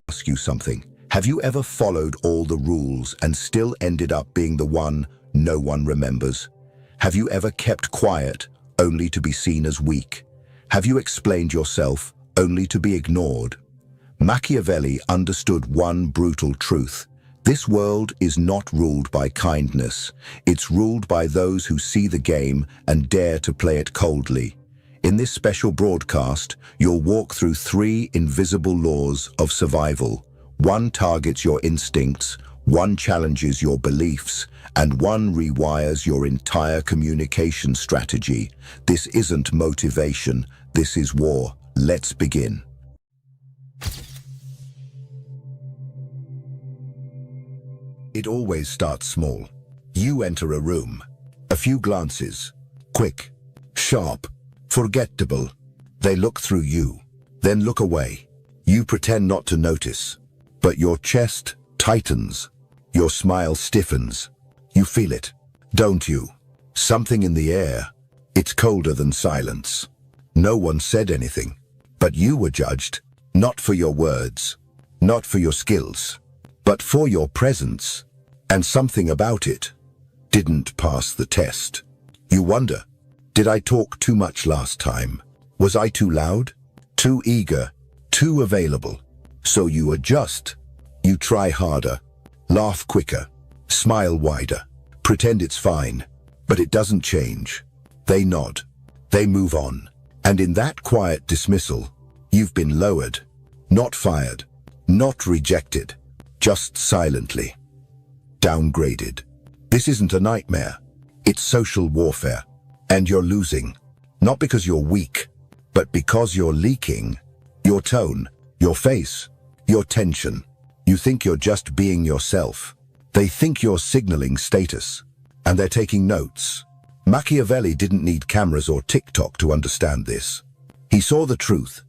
ask you something. Have you ever followed all the rules and still ended up being the one no one remembers? Have you ever kept quiet only to be seen as weak? Have you explained yourself only to be ignored? Machiavelli understood one brutal truth. This world is not ruled by kindness. It's ruled by those who see the game and dare to play it coldly. In this special broadcast, you'll walk through 3 invisible laws of survival. One targets your instincts, one challenges your beliefs, and one rewires your entire communication strategy. This isn't motivation, this is war. Let's begin. It always starts small. You enter a room. A few glances. Quick, sharp, forgettable. They look through you, then look away. You pretend not to notice, but your chest tightens. Your smile stiffens. You feel it, don't you? Something in the air. It's colder than silence. No one said anything, but you were judged, not for your words, not for your skills, but for your presence. And something about it didn't pass the test. You wonder, did I talk too much last time? Was I too loud? Too eager? Too available? So you adjust. You try harder. Laugh quicker. Smile wider. Pretend it's fine. But it doesn't change. They nod. They move on. And in that quiet dismissal, you've been lowered. Not fired. Not rejected. Just silently downgraded. This isn't a nightmare. It's social warfare. And you're losing. Not because you're weak, but because you're leaking. Your tone, your face, your tension. You think you're just being yourself. They think you're signaling status. And they're taking notes. Machiavelli didn't need cameras or TikTok to understand this. He saw the truth.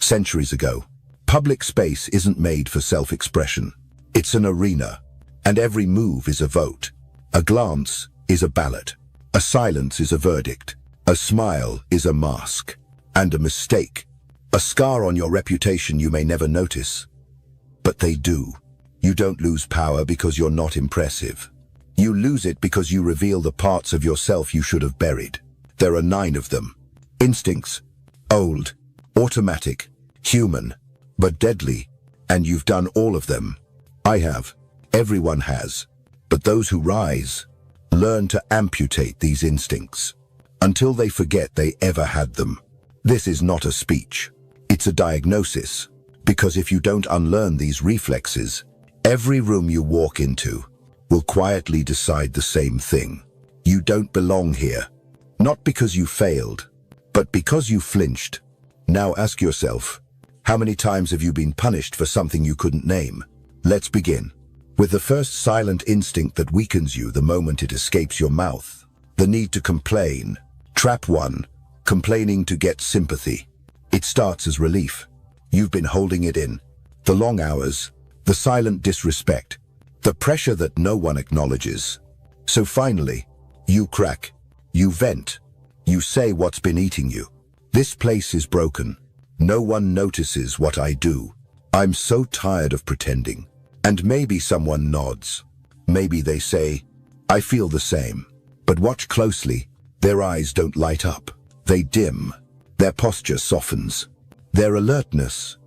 Centuries ago, public space isn't made for self-expression. It's an arena. And every move is a vote. A glance is a ballot. A silence is a verdict. A smile is a mask. And a mistake, a scar on your reputation you may never notice. But they do. You don't lose power because you're not impressive. You lose it because you reveal the parts of yourself you should have buried. There are 9 of them. Instincts, old, automatic, human, but deadly. And you've done all of them. I have. Everyone has. But those who rise learn to amputate these instincts until they forget they ever had them. This is not a speech. It's a diagnosis. Because if you don't unlearn these reflexes, every room you walk into will quietly decide the same thing. You don't belong here. Not because you failed, but because you flinched. Now ask yourself, how many times have you been punished for something you couldn't name? Let's begin. With the first silent instinct that weakens you the moment it escapes your mouth. The need to complain. Trap 1. Complaining to get sympathy. It starts as relief. You've been holding it in. The long hours. The silent disrespect. The pressure that no one acknowledges. So finally, you crack. You vent. You say what's been eating you. This place is broken. No one notices what I do. I'm so tired of pretending. And maybe someone nods. Maybe they say, I feel the same. But watch closely. Their eyes don't light up. They dim. Their posture softens. Their alertness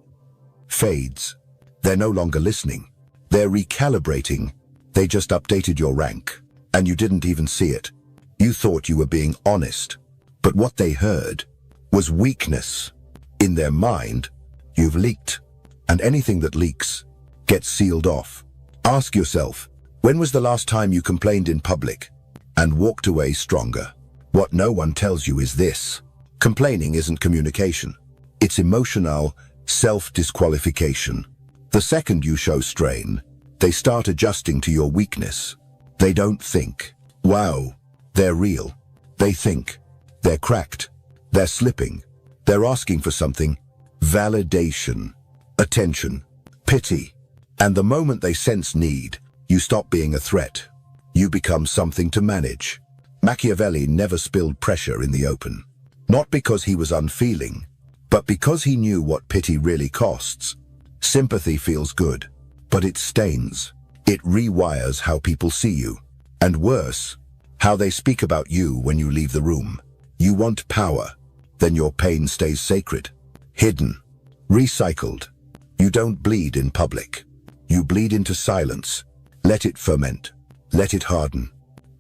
fades. They're no longer listening. They're recalibrating. They just updated your rank. And you didn't even see it. You thought you were being honest. But what they heard was weakness. In their mind, you've leaked. And anything that leaks gets sealed off. Ask yourself, when was the last time you complained in public and walked away stronger? What no one tells you is this. Complaining isn't communication. It's emotional self-disqualification. The second you show strain, they start adjusting to your weakness. They don't think, wow, they're real. They think, they're cracked. They're slipping. They're asking for something. Validation, attention, pity. And the moment they sense need, you stop being a threat. You become something to manage. Machiavelli never spilled pressure in the open. Not because he was unfeeling, but because he knew what pity really costs. Sympathy feels good, but it stains. It rewires how people see you. And worse, how they speak about you when you leave the room. You want power, then your pain stays sacred. Hidden, recycled. You don't bleed in public. You bleed into silence. Let it ferment. Let it harden.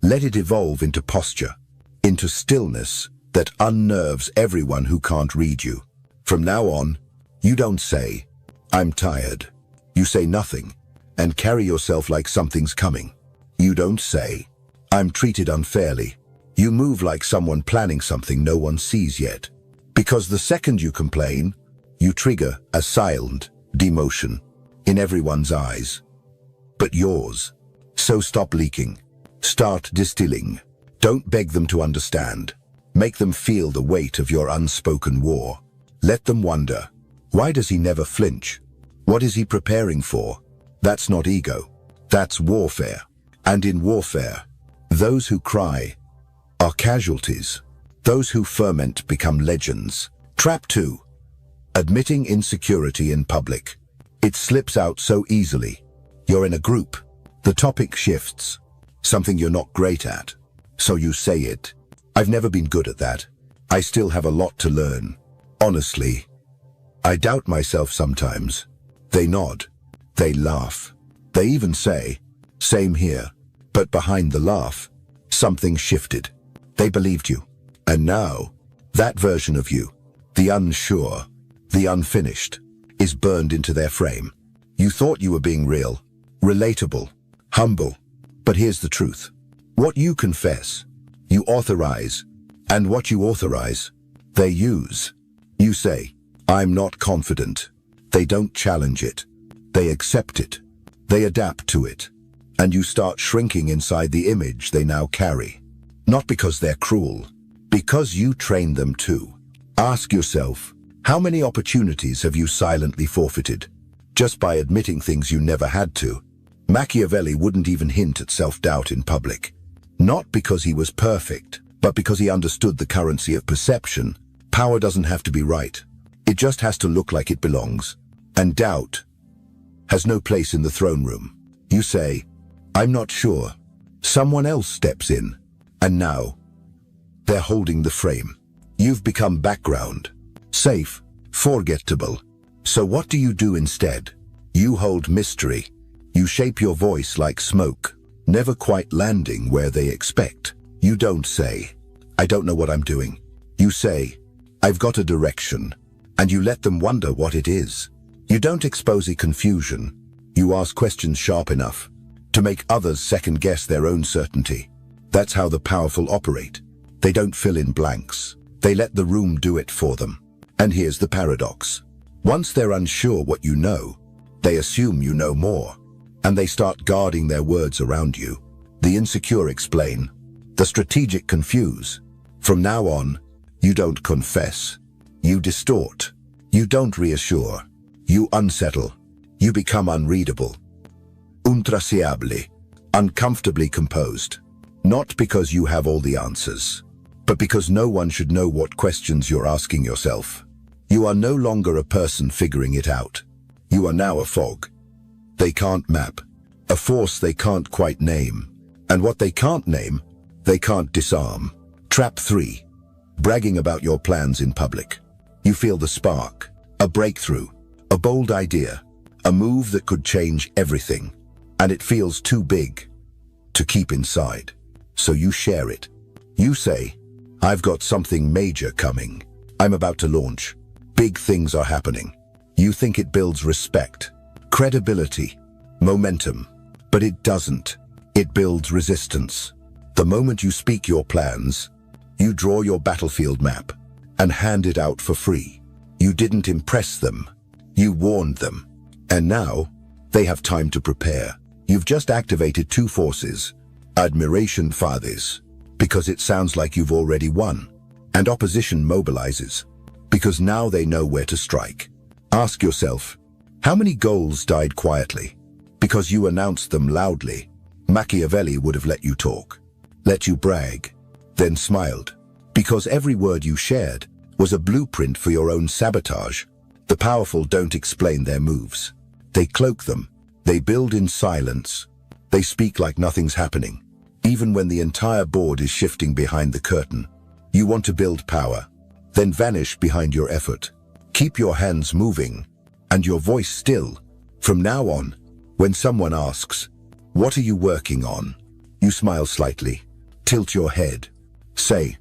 Let it evolve into posture, into stillness that unnerves everyone who can't read you. From now on, you don't say, "I'm tired." You say nothing and carry yourself like something's coming. You don't say, "I'm treated unfairly." You move like someone planning something no one sees yet. Because the second you complain, you trigger a silent demotion in everyone's eyes. But yours. So stop leaking. Start distilling. Don't beg them to understand. Make them feel the weight of your unspoken war. Let them wonder, why does he never flinch? What is he preparing for? That's not ego. That's warfare. And in warfare, those who cry are casualties. Those who ferment become legends. Trap 2. Admitting insecurity in public. It slips out so easily. You're in a group. The topic shifts. Something you're not great at. So you say it. "I've never been good at that. I still have a lot to learn. Honestly, I doubt myself sometimes." They nod. They laugh. They even say, "Same here." But behind the laugh, something shifted. They believed you. And now, that version of you, the unsure, the unfinished, is burned into their frame. You thought you were being real, relatable, humble. But here's the truth. What you confess, you authorize. And what you authorize, they use. You say, "I'm not confident." They don't challenge it. They accept it. They adapt to it. And you start shrinking inside the image they now carry. Not because they're cruel, because you train them to. Ask yourself, how many opportunities have you silently forfeited? Just by admitting things you never had to. Machiavelli wouldn't even hint at self-doubt in public. Not because he was perfect, but because he understood the currency of perception. Power doesn't have to be right. It just has to look like it belongs. And doubt has no place in the throne room. You say, "I'm not sure." Someone else steps in. And now, they're holding the frame. You've become background. Safe. Forgettable. So what do you do instead? You hold mystery. You shape your voice like smoke, never quite landing where they expect. You don't say, "I don't know what I'm doing." You say, "I've got a direction." And you let them wonder what it is. You don't expose a confusion. You ask questions sharp enough to make others second-guess their own certainty. That's how the powerful operate. They don't fill in blanks. They let the room do it for them. And here's the paradox. Once they're unsure what you know, they assume you know more. And they start guarding their words around you. The insecure explain. The strategic confuse. From now on, you don't confess. You distort. You don't reassure. You unsettle. You become unreadable. Untraceable. Uncomfortably composed. Not because you have all the answers, but because no one should know what questions you're asking yourself. You are no longer a person figuring it out. You are now a fog. They can't map. A force they can't quite name. And what they can't name, they can't disarm. Trap 3. Bragging about your plans in public. You feel the spark, a breakthrough, a bold idea, a move that could change everything. And it feels too big to keep inside. So you share it. You say, "I've got something major coming. I'm about to launch. Big things are happening." You think it builds respect, credibility, momentum. But it doesn't. It builds resistance. The moment you speak your plans, you draw your battlefield map and hand it out for free. You didn't impress them. You warned them. And now, they have time to prepare. You've just activated two forces. Admiration fathers, because it sounds like you've already won. And opposition mobilizes, because now they know where to strike. Ask yourself, how many goals died quietly? Because you announced them loudly. Machiavelli would have let you talk, let you brag, then smiled. Because every word you shared was a blueprint for your own sabotage. The powerful don't explain their moves. They cloak them. They build in silence. They speak like nothing's happening, even when the entire board is shifting behind the curtain. You want to build power, then vanish behind your effort. Keep your hands moving and your voice still. From now on, when someone asks, "What are you working on?" you smile slightly, tilt your head, say,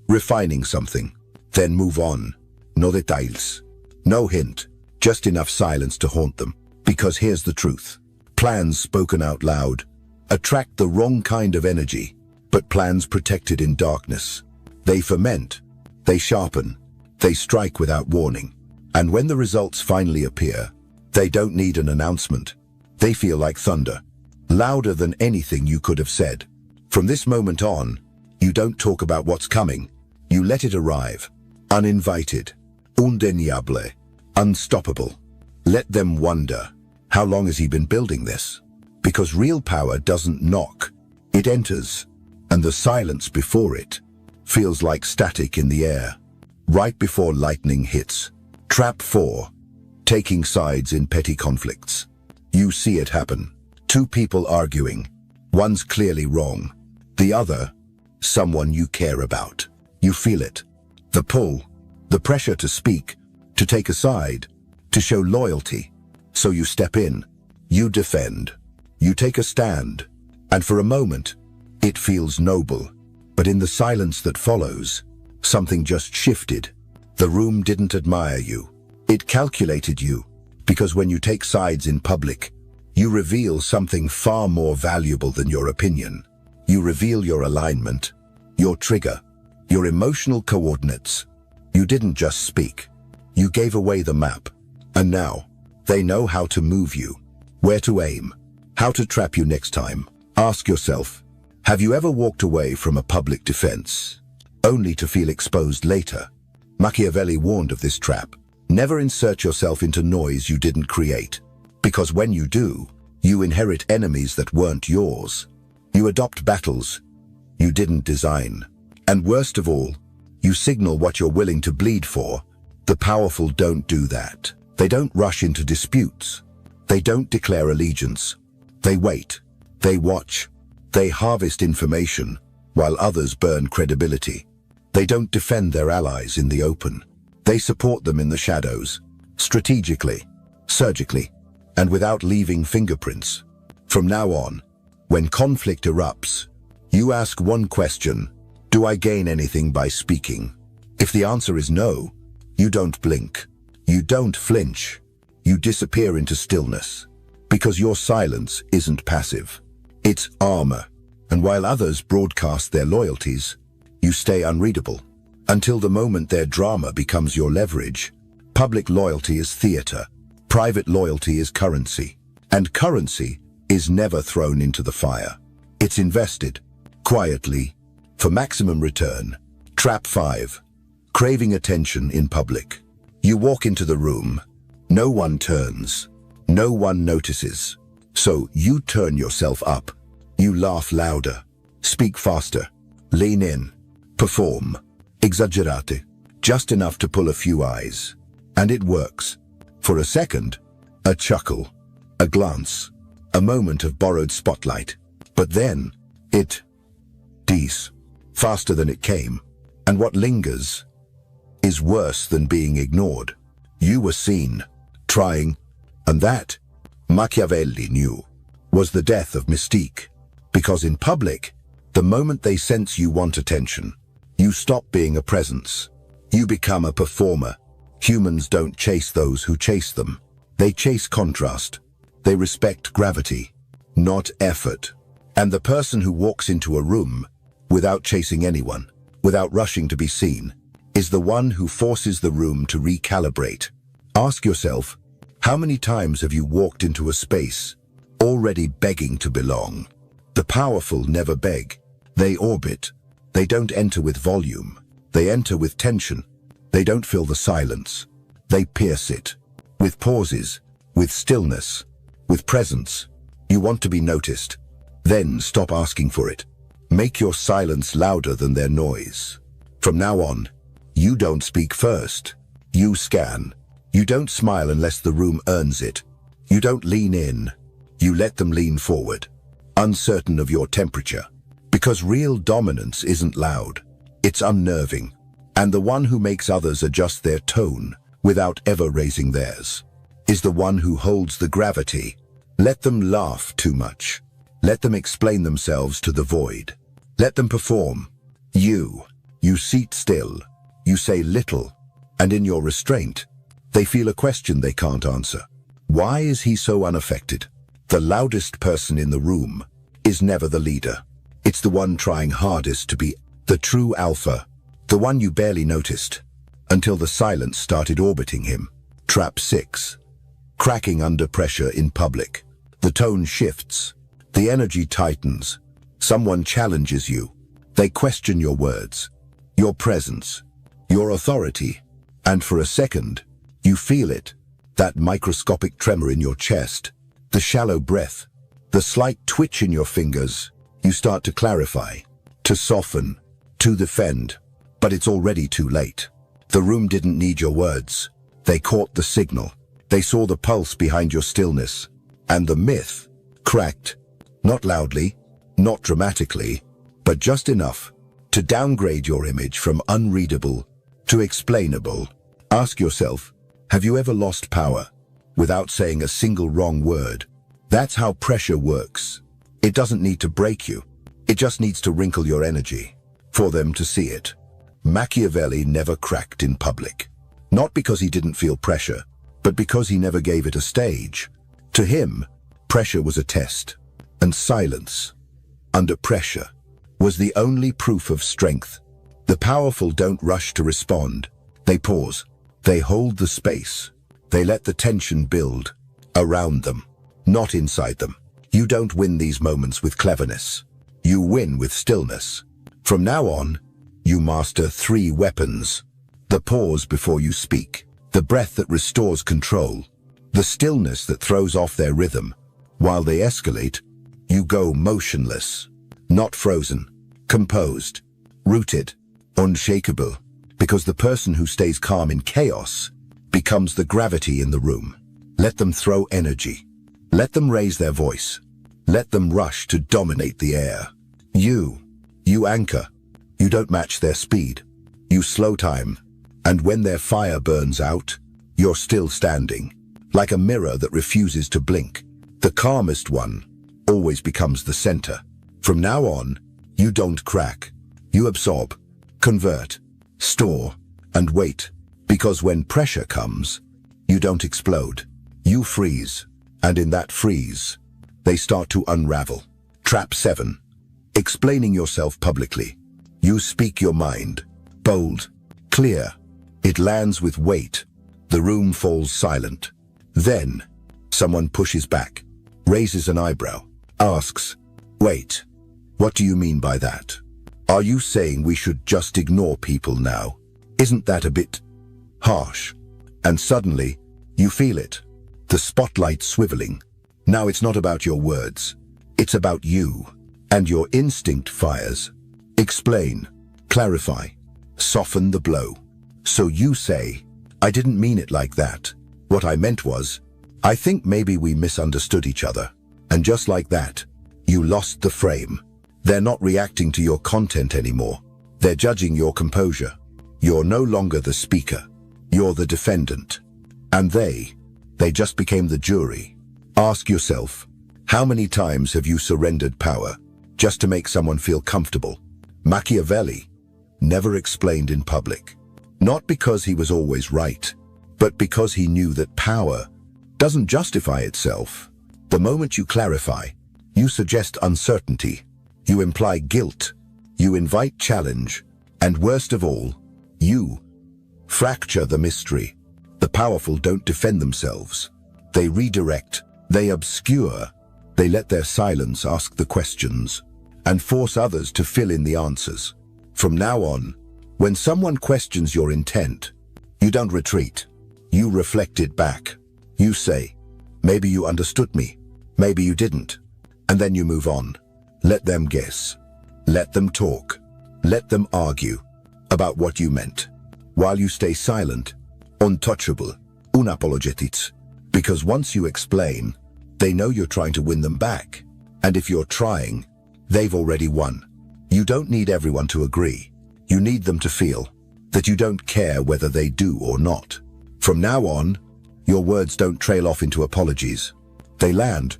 "Refining something," then move on. No details. No hint, just enough silence to haunt them. Because here's the truth. Plans spoken out loud attract the wrong kind of energy, but plans protected in darkness. They ferment, they sharpen, they strike without warning. And when the results finally appear, they don't need an announcement. They feel like thunder, louder than anything you could have said. From this moment on, you don't talk about what's coming. You let it arrive, uninvited, undeniable, unstoppable. Let them wonder, how long has he been building this? Because real power doesn't knock, it enters, and the silence before it feels like static in the air, right before lightning hits. Trap 4. Taking sides in petty conflicts. You see it happen. Two people arguing. One's clearly wrong. The other, someone you care about. You feel it. The pull, the pressure to speak, to take a side, to show loyalty. So you step in. You defend. You take a stand. And for a moment, it feels noble. But in the silence that follows, something just shifted. The room didn't admire you. It calculated you. Because when you take sides in public, you reveal something far more valuable than your opinion. You reveal your alignment, your trigger, your emotional coordinates. You didn't just speak. You gave away the map. And now, they know how to move you, where to aim, how to trap you next time. Ask yourself, have you ever walked away from a public defense, only to feel exposed later? Machiavelli warned of this trap. Never insert yourself into noise you didn't create. Because when you do, you inherit enemies that weren't yours. You adopt battles you didn't design. And worst of all, you signal what you're willing to bleed for. The powerful don't do that. They don't rush into disputes. They don't declare allegiance. They wait. They watch. They harvest information, while others burn credibility. They don't defend their allies in the open. They support them in the shadows, strategically, surgically, and without leaving fingerprints. From now on, when conflict erupts, you ask one question: do I gain anything by speaking? If the answer is no, you don't blink. You don't flinch. You disappear into stillness. Because your silence isn't passive. It's armor. And while others broadcast their loyalties, you stay unreadable. Until the moment their drama becomes your leverage. Public loyalty is theater. Private loyalty is currency. And currency is never thrown into the fire. It's invested, quietly, for maximum return. Trap 5. Craving attention in public. You walk into the room. No one turns. No one notices. So you turn yourself up. You laugh louder. Speak faster. Lean in. Perform. Exaggerate. Just enough to pull a few eyes. And it works. For a second, a chuckle, a glance, a moment of borrowed spotlight. But then, it dies, faster than it came. And what lingers is worse than being ignored. You were seen, trying, and that, Machiavelli knew, was the death of mystique. Because in public, the moment they sense you want attention, you stop being a presence. You become a performer. Humans don't chase those who chase them. They chase contrast. They respect gravity, not effort. And the person who walks into a room without chasing anyone, without rushing to be seen, is the one who forces the room to recalibrate. Ask yourself, how many times have you walked into a space already begging to belong? The powerful never beg. They orbit. They don't enter with volume. They enter with tension. They don't fill the silence. They pierce it. With pauses, with stillness, with presence. You want to be noticed. Then stop asking for it. Make your silence louder than their noise. From now on, you don't speak first. You scan. You don't smile unless the room earns it. You don't lean in. You let them lean forward, uncertain of your temperature. Because real dominance isn't loud. It's unnerving. And the one who makes others adjust their tone without ever raising theirs is the one who holds the gravity. Let them laugh too much. Let them explain themselves to the void. Let them perform. You sit still. You say little. And in your restraint, they feel a question they can't answer. Why is he so unaffected? The loudest person in the room is never the leader. It's the one trying hardest to be the true alpha, the one you barely noticed, until the silence started orbiting him. Trap 6. Cracking under pressure in public. The tone shifts. The energy tightens. Someone challenges you. They question your words, your presence, your authority. And for a second, you feel it. That microscopic tremor in your chest, the shallow breath, the slight twitch in your fingers. You start to clarify, to soften, to defend. But it's already too late. The room didn't need your words. They caught the signal. They saw the pulse behind your stillness. And the myth cracked. Not loudly, not dramatically, but just enough to downgrade your image from unreadable to explainable. Ask yourself, have you ever lost power without saying a single wrong word? That's how pressure works. It doesn't need to break you. It just needs to wrinkle your energy for them to see it. Machiavelli never cracked in public. Not because he didn't feel pressure, but because he never gave it a stage. To him, pressure was a test, and silence, under pressure, was the only proof of strength. The powerful don't rush to respond. They pause. They hold the space. They let the tension build around them, not inside them. You don't win these moments with cleverness. You win with stillness. From now on, you master 3 weapons. The pause before you speak, the breath that restores control, the stillness that throws off their rhythm. While they escalate, you go motionless, not frozen, composed, rooted, unshakable, because the person who stays calm in chaos becomes the gravity in the room. Let them throw energy. Let them raise their voice. Let them rush to dominate the air. You anchor. You don't match their speed. You slow time. And when their fire burns out, you're still standing, like a mirror that refuses to blink. The calmest one always becomes the center. From now on, you don't crack. You absorb, convert, store, and wait. Because when pressure comes, you don't explode. You freeze. And in that freeze, they start to unravel. Trap 7. Explaining yourself publicly. You speak your mind. Bold, clear. It lands with weight. The room falls silent. Then, someone pushes back, raises an eyebrow, asks, "Wait, what do you mean by that? Are you saying we should just ignore people now? Isn't that a bit harsh?" And suddenly, you feel it. The spotlight swiveling. Now it's not about your words. It's about you. And your instinct fires. Explain, clarify, soften the blow. So you say, "I didn't mean it like that. What I meant was, I think maybe we misunderstood each other." And just like that, you lost the frame. They're not reacting to your content anymore. They're judging your composure. You're no longer the speaker. You're the defendant. And they just became the jury. Ask yourself, how many times have you surrendered power just to make someone feel comfortable? Machiavelli never explained in public. Not because he was always right, but because he knew that power doesn't justify itself. The moment you clarify, you suggest uncertainty, you imply guilt, you invite challenge, and worst of all, you fracture the mystery. The powerful don't defend themselves. They redirect, they obscure, they let their silence ask the questions, and force others to fill in the answers. From now on, when someone questions your intent, you don't retreat. You reflect it back. You say, maybe you understood me, maybe you didn't. And then you move on. Let them guess. Let them talk. Let them argue about what you meant. While you stay silent, untouchable, Unapologetics. Because once you explain, they know you're trying to win them back. And if you're trying, they've already won. You don't need everyone to agree. You need them to feel that you don't care whether they do or not. From now on, your words don't trail off into apologies. They land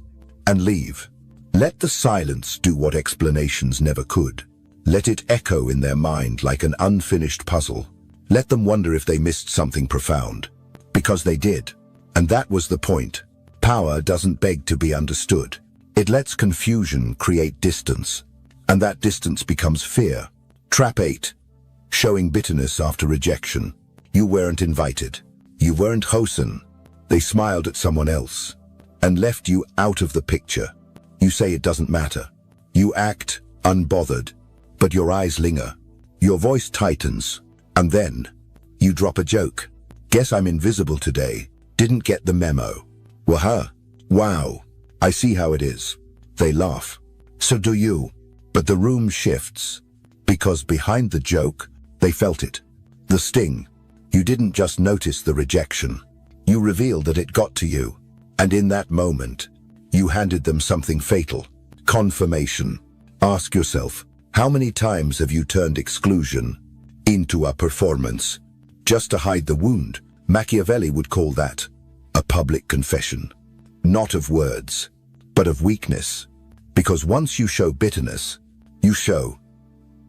and leave. Let the silence do what explanations never could. Let it echo in their mind like an unfinished puzzle. Let them wonder if they missed something profound. Because they did. And that was the point. Power doesn't beg to be understood. It lets confusion create distance. And that distance becomes fear. Trap 8. Showing bitterness after rejection. You weren't invited. You weren't chosen. They smiled at someone else and left you out of the picture. You say it doesn't matter. You act unbothered, but your eyes linger. Your voice tightens, and then you drop a joke. Guess I'm invisible today. Didn't get the memo. Waha. Wow. I see how it is. They laugh. So do you. But the room shifts. Because behind the joke, they felt it. The sting. You didn't just notice the rejection. You revealed that it got to you. And in that moment, you handed them something fatal. Confirmation. Ask yourself, how many times have you turned exclusion into a performance just to hide the wound? Machiavelli would call that a public confession. Not of words, but of weakness. Because once you show bitterness, you show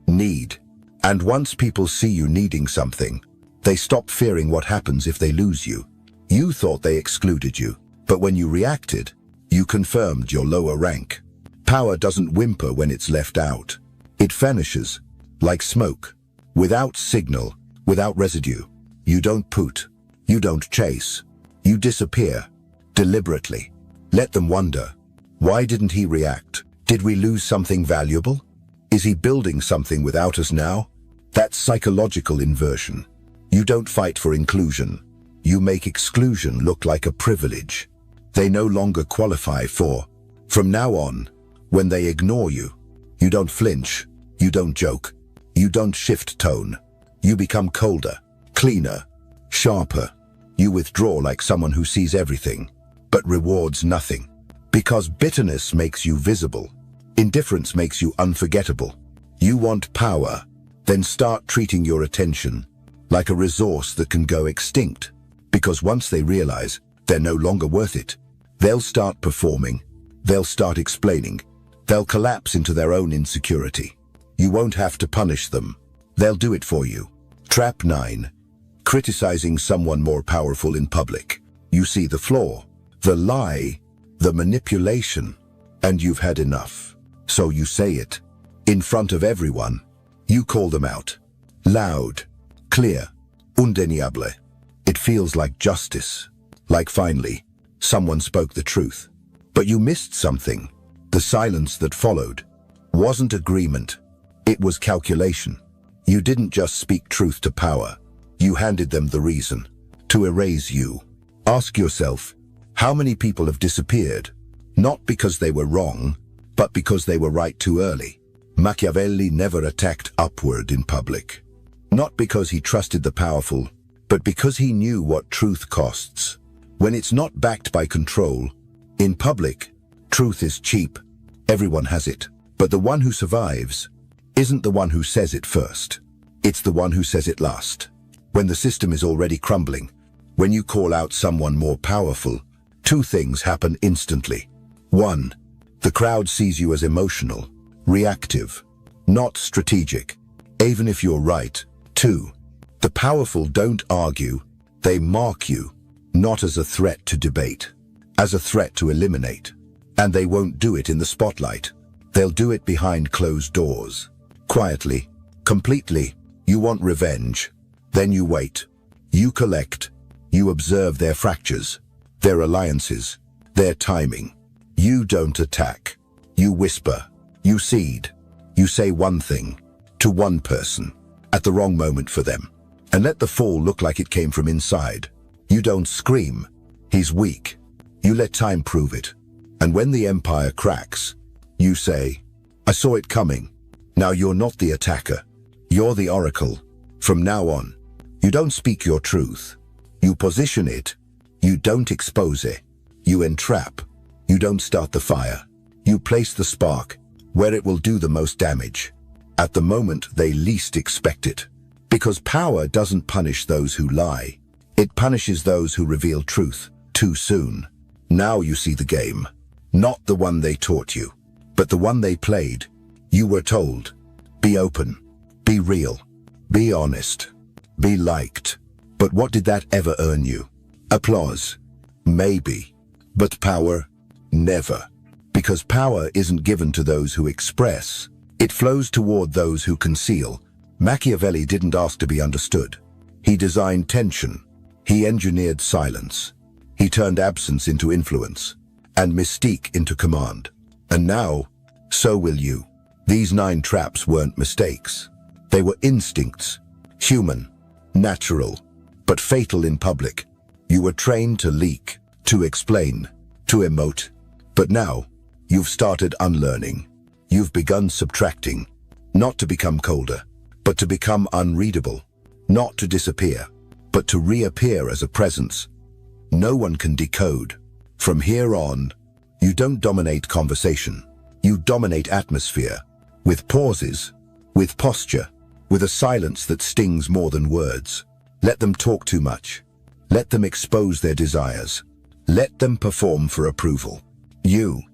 need. And once people see you needing something, they stop fearing what happens if they lose you. You thought they excluded you, but when you reacted, you confirmed your lower rank. Power doesn't whimper when it's left out. It vanishes, like smoke, without signal, without residue. You don't put. You don't chase. You disappear, deliberately. Let them wonder, why didn't he react? Did we lose something valuable? Is he building something without us now? That's psychological inversion. You don't fight for inclusion. You make exclusion look like a privilege. They no longer qualify for. From now on, when they ignore you, you don't flinch, you don't joke, you don't shift tone. You become colder, cleaner, sharper. You withdraw like someone who sees everything, but rewards nothing. Because bitterness makes you visible. Indifference makes you unforgettable. You want power, then start treating your attention like a resource that can go extinct. Because once they realize they're no longer worth it, they'll start performing, they'll start explaining, they'll collapse into their own insecurity. You won't have to punish them. They'll do it for you. Trap 9. Criticizing someone more powerful in public. You see the flaw, the lie, the manipulation, and you've had enough. So you say it. In front of everyone. You call them out. Loud, clear, undeniable. It feels like justice. Like finally, someone spoke the truth. But you missed something. The silence that followed wasn't agreement. It was calculation. You didn't just speak truth to power. You handed them the reason to erase you. Ask yourself, how many people have disappeared? Not because they were wrong, but because they were right too early. Machiavelli never attacked upward in public. Not because he trusted the powerful, but because he knew what truth costs. When it's not backed by control, in public, truth is cheap. Everyone has it. But the one who survives isn't the one who says it first. It's the one who says it last. When the system is already crumbling, when you call out someone more powerful, two things happen instantly. 1. The crowd sees you as emotional, reactive, not strategic, even if you're right. 2. The powerful don't argue, they mark you, not as a threat to debate, as a threat to eliminate. And they won't do it in the spotlight. They'll do it behind closed doors. Quietly, completely. You want revenge. Then you wait. You collect. You observe their fractures, their alliances, their timing. You don't attack. You whisper. You cede. You say one thing to one person at the wrong moment for them, and let the fall look like it came from inside. You don't scream, he's weak. You let time prove it. And when the empire cracks, you say, I saw it coming. Now you're not the attacker. You're the oracle. From now on, you don't speak your truth. You position it You don't expose it. You entrap. You don't start the fire. You place the spark where it will do the most damage, at the moment they least expect it. Because power doesn't punish those who lie. It punishes those who reveal truth too soon. Now you see the game. Not the one they taught you, but the one they played. You were told, be open, be real, be honest, be liked. But what did that ever earn you? Applause? Maybe. But power? Never. Because power isn't given to those who express. It flows toward those who conceal. Machiavelli didn't ask to be understood. He designed tension. He engineered silence. He turned absence into influence, and mystique into command. And now, so will you. These 9 traps weren't mistakes. They were instincts, human, natural, but fatal in public. You were trained to leak, to explain, to emote. But now, you've started unlearning. You've begun subtracting, not to become colder, but to become unreadable, not to disappear, but to reappear as a presence. No one can decode. From here on, you don't dominate conversation. You dominate atmosphere, with pauses, with posture, with a silence that stings more than words. Let them talk too much. Let them expose their desires. Let them perform for approval. You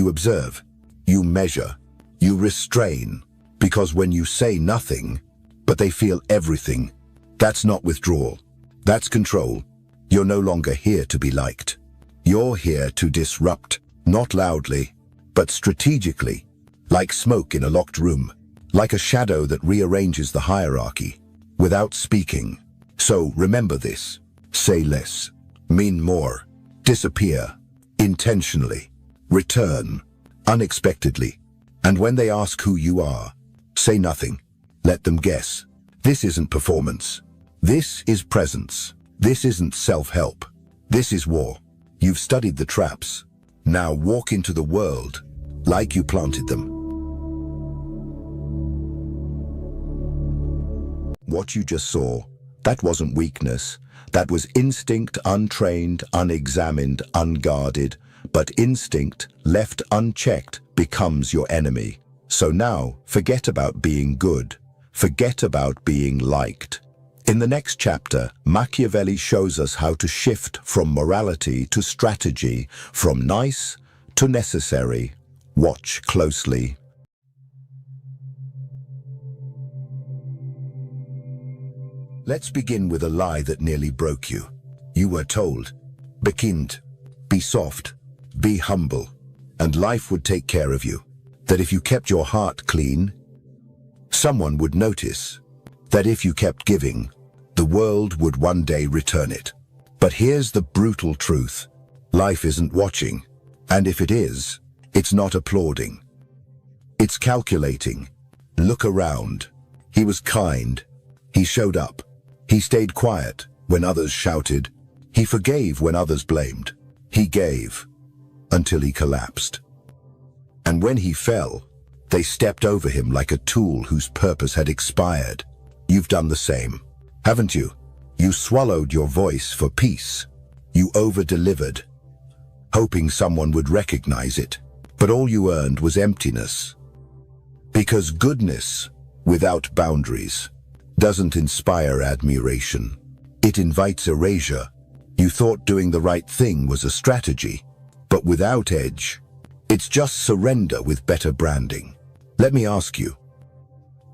observe, you measure, you restrain, because when you say nothing, but they feel everything, that's not withdrawal, that's control. You're no longer here to be liked. You're here to disrupt, not loudly, but strategically, like smoke in a locked room, like a shadow that rearranges the hierarchy, without speaking. So remember this, say less, mean more, disappear, intentionally, return, unexpectedly. And when they ask who you are, say nothing, let them guess. This isn't performance. This is presence. This isn't self-help. This is war. You've studied the traps. Now walk into the world like you planted them. What you just saw, that wasn't weakness. That was instinct, untrained, unexamined, unguarded. But instinct, left unchecked, becomes your enemy. So now, forget about being good. Forget about being liked. In the next chapter, Machiavelli shows us how to shift from morality to strategy, from nice to necessary. Watch closely. Let's begin with a lie that nearly broke you. You were told, be kind, be soft, be humble, and life would take care of you. That if you kept your heart clean, someone would notice. That if you kept giving, the world would one day return it. But here's the brutal truth. Life isn't watching. And if it is, it's not applauding. It's calculating. Look around. He was kind. He showed up. He stayed quiet when others shouted. He forgave when others blamed. He gave until he collapsed. And when he fell, they stepped over him like a tool whose purpose had expired. You've done the same, haven't you? You swallowed your voice for peace. You over-delivered, hoping someone would recognize it. But all you earned was emptiness. Because goodness, without boundaries, doesn't inspire admiration. It invites erasure. You thought doing the right thing was a strategy, but without edge, it's just surrender with better branding. Let me ask you,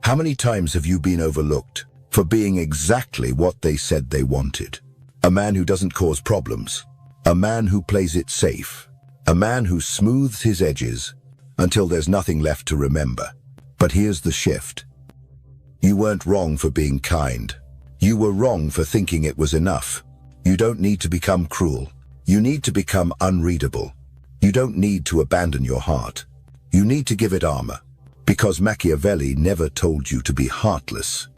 how many times have you been overlooked for being exactly what they said they wanted? A man who doesn't cause problems, a man who plays it safe, a man who smooths his edges until there's nothing left to remember. But here's the shift. You weren't wrong for being kind. You were wrong for thinking it was enough. You don't need to become cruel. You need to become unreadable. You don't need to abandon your heart. You need to give it armor. Because Machiavelli never told you to be heartless.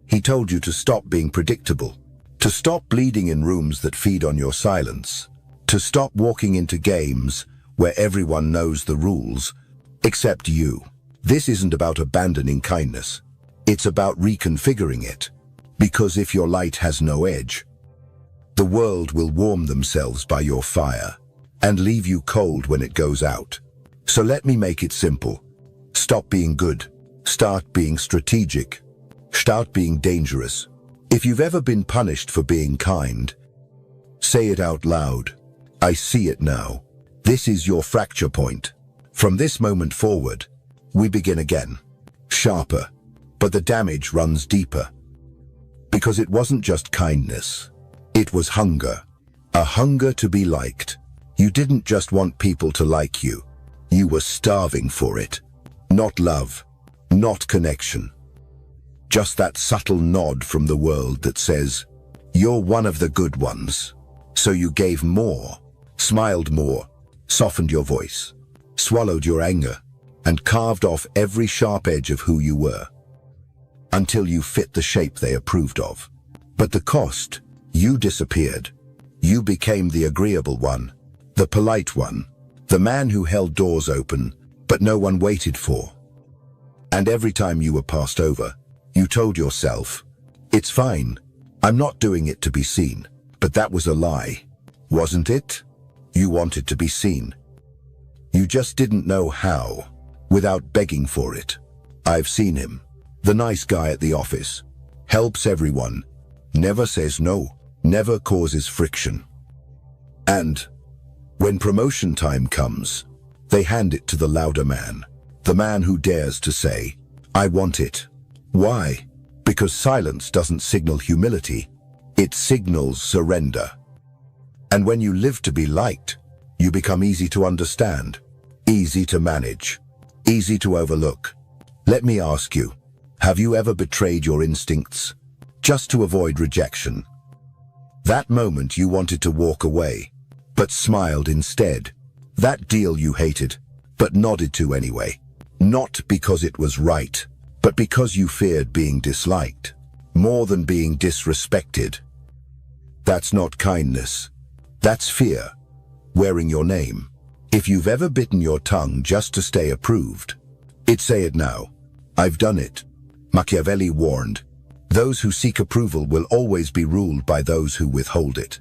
He told you to stop being predictable, to stop bleeding in rooms that feed on your silence, to stop walking into games where everyone knows the rules, except you. This isn't about abandoning kindness. It's about reconfiguring it. Because if your light has no edge, The world will warm themselves by your fire and leave you cold when it goes out. So let me make it simple. Stop being good. Start being strategic. Start being dangerous. If you've ever been punished for being kind, say it out loud. I see it now. This is your fracture point. From this moment forward, we begin again. Sharper, but the damage runs deeper. Because it wasn't just kindness. It was hunger. A hunger to be liked. You didn't just want people to like you. You were starving for it. Not love, not connection. Just that subtle nod from the world that says, you're one of the good ones. So you gave more, smiled more, softened your voice, swallowed your anger, and carved off every sharp edge of who you were, until you fit the shape they approved of. But the cost, you disappeared. You became the agreeable one, the polite one, the man who held doors open, but no one waited for. And every time you were passed over, you told yourself, it's fine, I'm not doing it to be seen. But that was a lie, wasn't it? You wanted to be seen. You just didn't know how, without begging for it. I've seen him, the nice guy at the office, helps everyone, never says no, never causes friction. And when promotion time comes, they hand it to the louder man, the man who dares to say, I want it. Why? Because silence doesn't signal humility, it signals surrender. And when you live to be liked, you become easy to understand, easy to manage, easy to overlook. Let me ask you, have you ever betrayed your instincts just to avoid rejection? That moment you wanted to walk away, but smiled instead. That deal you hated, but nodded to anyway. Not because it was right, but because you feared being disliked, more than being disrespected. That's not kindness. That's fear, wearing your name. If you've ever bitten your tongue just to stay approved, say it now. I've done it. Machiavelli warned, those who seek approval will always be ruled by those who withhold it.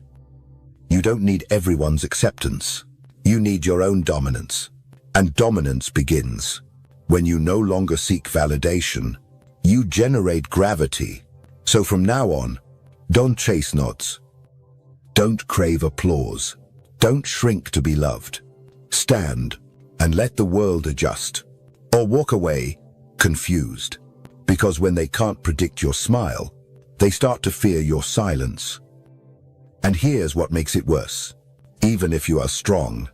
You don't need everyone's acceptance. You need your own dominance. And dominance begins when you no longer seek validation. You generate gravity. So from now on, don't chase nods. Don't crave applause. Don't shrink to be loved. Stand and let the world adjust. Or walk away, confused. Because when they can't predict your smile, they start to fear your silence. And here's what makes it worse. Even if you are strong,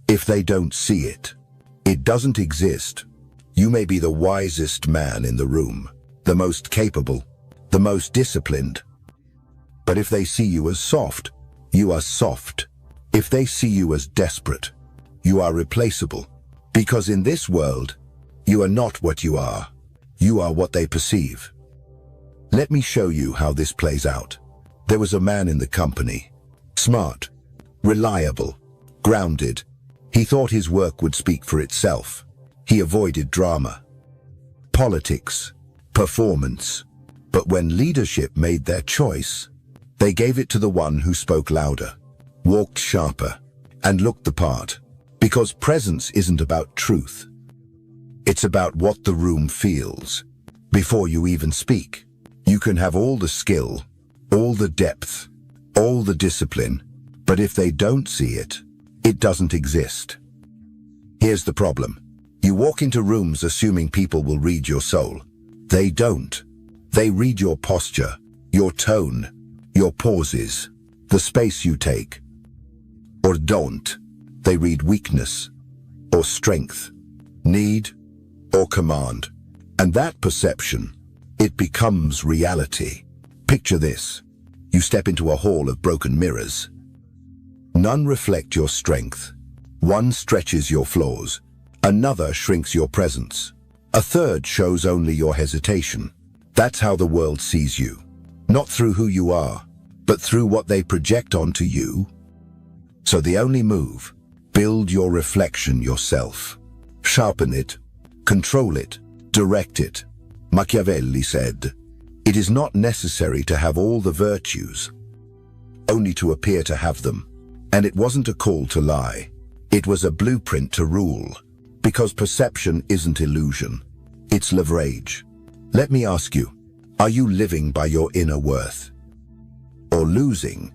if they don't see it, it doesn't exist. You may be the wisest man in the room, the most capable, the most disciplined. But if they see you as soft, you are soft. If they see you as desperate, you are replaceable. Because in this world, you are not what you are what they perceive. Let me show you how this plays out. There was a man in the company, smart, reliable, grounded. He thought his work would speak for itself. He avoided drama, politics, performance. But when leadership made their choice, they gave it to the one who spoke louder, walked sharper, and looked the part. Because presence isn't about truth. It's about what the room feels. Before you even speak, you can have all the skill, all the depth, all the discipline, but if they don't see it, it doesn't exist. Here's the problem. You walk into rooms assuming people will read your soul. They don't. They read your posture, your tone, your pauses, the space you take. Or don't. They read weakness, or strength, need, or command. And that perception, it becomes reality. Picture this. You step into a hall of broken mirrors. None reflect your strength. One stretches your flaws. Another shrinks your presence. A third shows only your hesitation. That's how the world sees you. Not through who you are, but through what they project onto you. So the only move, build your reflection yourself. Sharpen it, control it, direct it. Machiavelli said, it is not necessary to have all the virtues. only to appear to have them. And it wasn't a call to lie. It was a blueprint to rule. Because perception isn't illusion. It's leverage. Let me ask you, are you living by your inner worth? Or losing?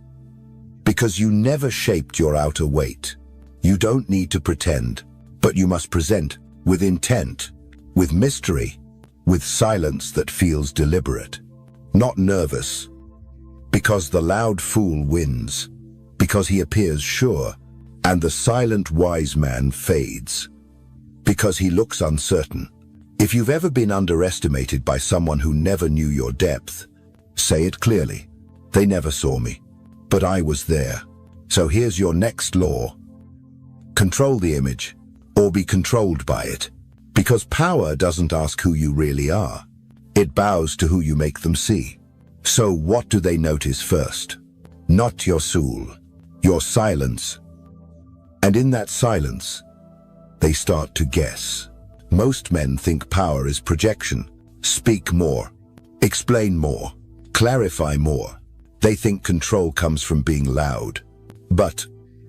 Because you never shaped your outer weight. You don't need to pretend, but you must present with intent, with mystery, with silence that feels deliberate, not nervous. Because the loud fool wins, because he appears sure, and the silent wise man fades, because he looks uncertain. If you've ever been underestimated by someone who never knew your depth, say it clearly. They never saw me, but I was there. So here's your next law. Control the image, or be controlled by it. Because power doesn't ask who you really are. It bows to who you make them see. So what do they notice first? Not your soul, your silence. And in that silence, they start to guess. Most men think power is projection. Speak more, explain more, clarify more. They think control comes from being loud. But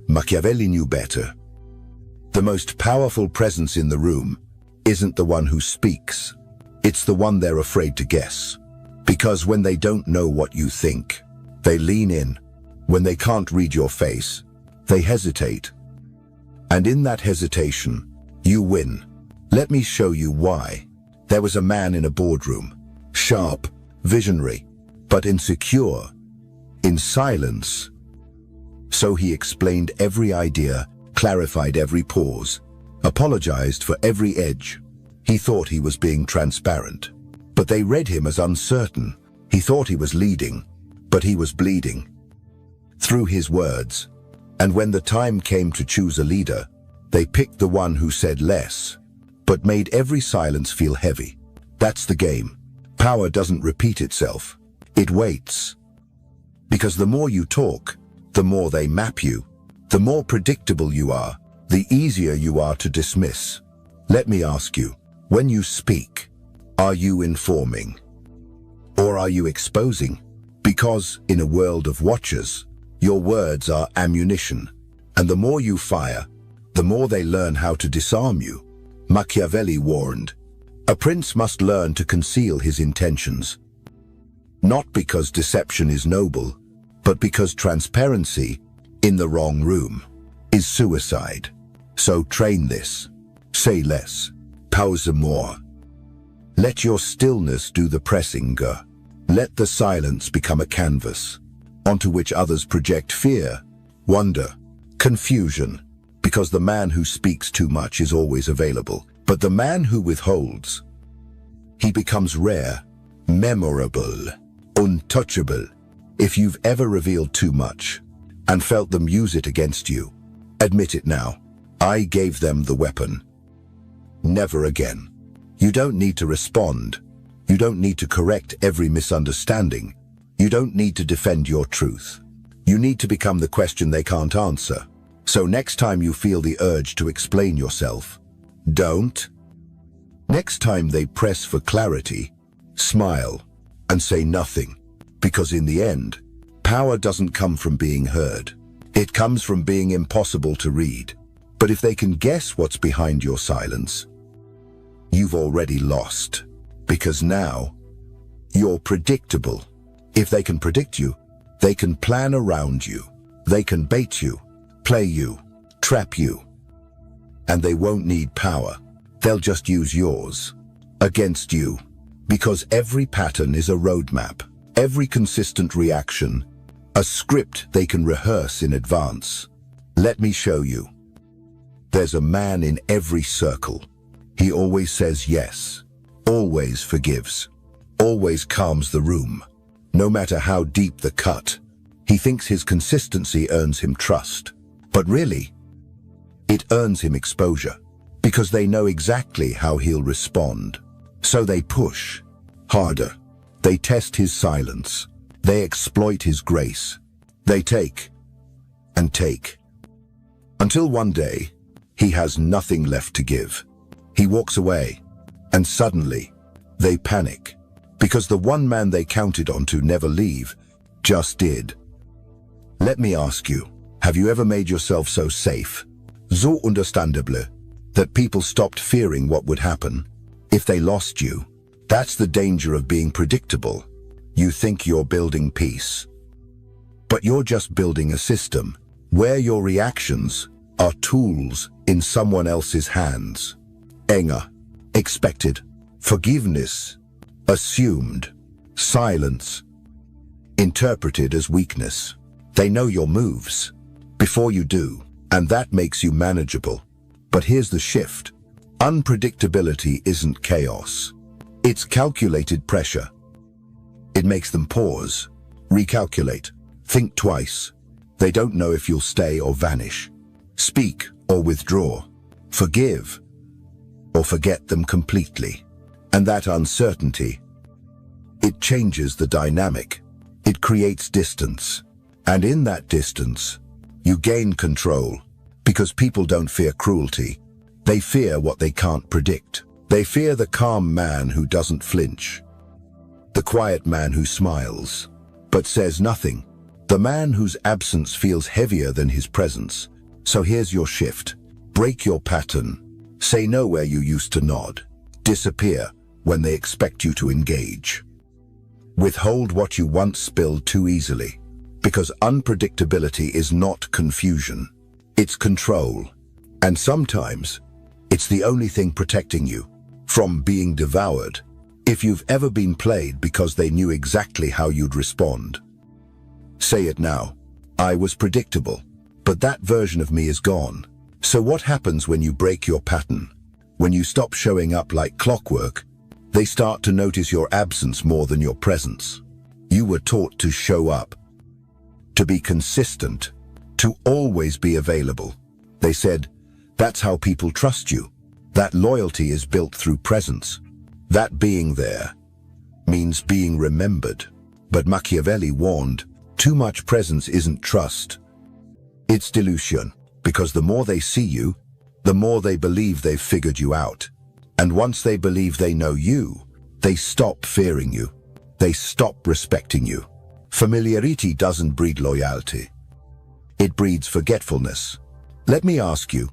Machiavelli knew better. The most powerful presence in the room isn't the one who speaks. It's the one they're afraid to guess. Because when they don't know what you think, they lean in. When they can't read your face, they hesitate. And in that hesitation, you win. Let me show you why. There was a man in a boardroom, sharp, visionary, but insecure, in silence. So he explained every idea, clarified every pause, apologized for every edge. He thought he was being transparent, but they read him as uncertain. He thought he was leading, but he was bleeding. Through his words. And when the time came to choose a leader, they picked the one who said less, but made every silence feel heavy. That's the game. Power doesn't repeat itself. It waits. Because the more you talk, the more they map you. The more predictable you are, the easier you are to dismiss. Let me ask you, when you speak, are you informing? Or are you exposing? Because in a world of watchers, your words are ammunition. And the more you fire, the more they learn how to disarm you. Machiavelli warned, a prince must learn to conceal his intentions. Not because deception is noble, but because transparency in the wrong room is suicide. So train this. Say less. Pause more. Let your stillness do the pressing. Let the silence become a canvas onto which others project fear, wonder, confusion. Because the man who speaks too much is always available. But the man who withholds, he becomes rare, memorable, untouchable. If you've ever revealed too much and felt them use it against you, admit it now. I gave them the weapon. Never again. You don't need to respond. You don't need to correct every misunderstanding. You don't need to defend your truth. You need to become the question they can't answer. So next time you feel the urge to explain yourself, don't. Next time they press for clarity, smile and say nothing. Because in the end, power doesn't come from being heard. It comes from being impossible to read. But if they can guess what's behind your silence, you've already lost. Because now, you're predictable. If they can predict you, they can plan around you. They can bait you, play you, trap you. And they won't need power. They'll just use yours against you. Because every pattern is a roadmap. Every consistent reaction, a script they can rehearse in advance. Let me show you. There's a man in every circle. He always says yes, always forgives, always calms the room. No matter how deep the cut, he thinks his consistency earns him trust. But really, it earns him exposure, because they know exactly how he'll respond. So they push harder. They test his silence. They exploit his grace. They take and take. Until one day, he has nothing left to give. He walks away, and suddenly, they panic. Because the one man they counted on to never leave, just did. Let me ask you, have you ever made yourself so safe, so understandable, that people stopped fearing what would happen if they lost you? That's the danger of being predictable. You think you're building peace, but you're just building a system where your reactions are tools in someone else's hands. Anger, expected. Forgiveness, assumed. Silence, interpreted as weakness. They know your moves before you do, and that makes you manageable. But here's the shift. Unpredictability isn't chaos. It's calculated pressure. It makes them pause, recalculate, think twice. They don't know if you'll stay or vanish, speak or withdraw, forgive or forget them completely. And that uncertainty, it changes the dynamic. It creates distance. And in that distance, you gain control, because people don't fear cruelty. They fear what they can't predict. They fear the calm man who doesn't flinch, the quiet man who smiles, but says nothing, the man whose absence feels heavier than his presence. So here's your shift. Break your pattern. Say no where you used to nod. Disappear when they expect you to engage. Withhold what you once spilled too easily, because unpredictability is not confusion. It's control. And sometimes, it's the only thing protecting you from being devoured. If you've ever been played because they knew exactly how you'd respond, say it now. I was predictable, but that version of me is gone. So what happens when you break your pattern? When you stop showing up like clockwork, they start to notice your absence more than your presence. You were taught to show up, to be consistent, to always be available. They said, that's how people trust you. That loyalty is built through presence. That being there means being remembered. But Machiavelli warned, too much presence isn't trust. It's delusion, because the more they see you, the more they believe they've figured you out. And once they believe they know you, they stop fearing you. They stop respecting you. Familiarity doesn't breed loyalty. It breeds forgetfulness. Let me ask you,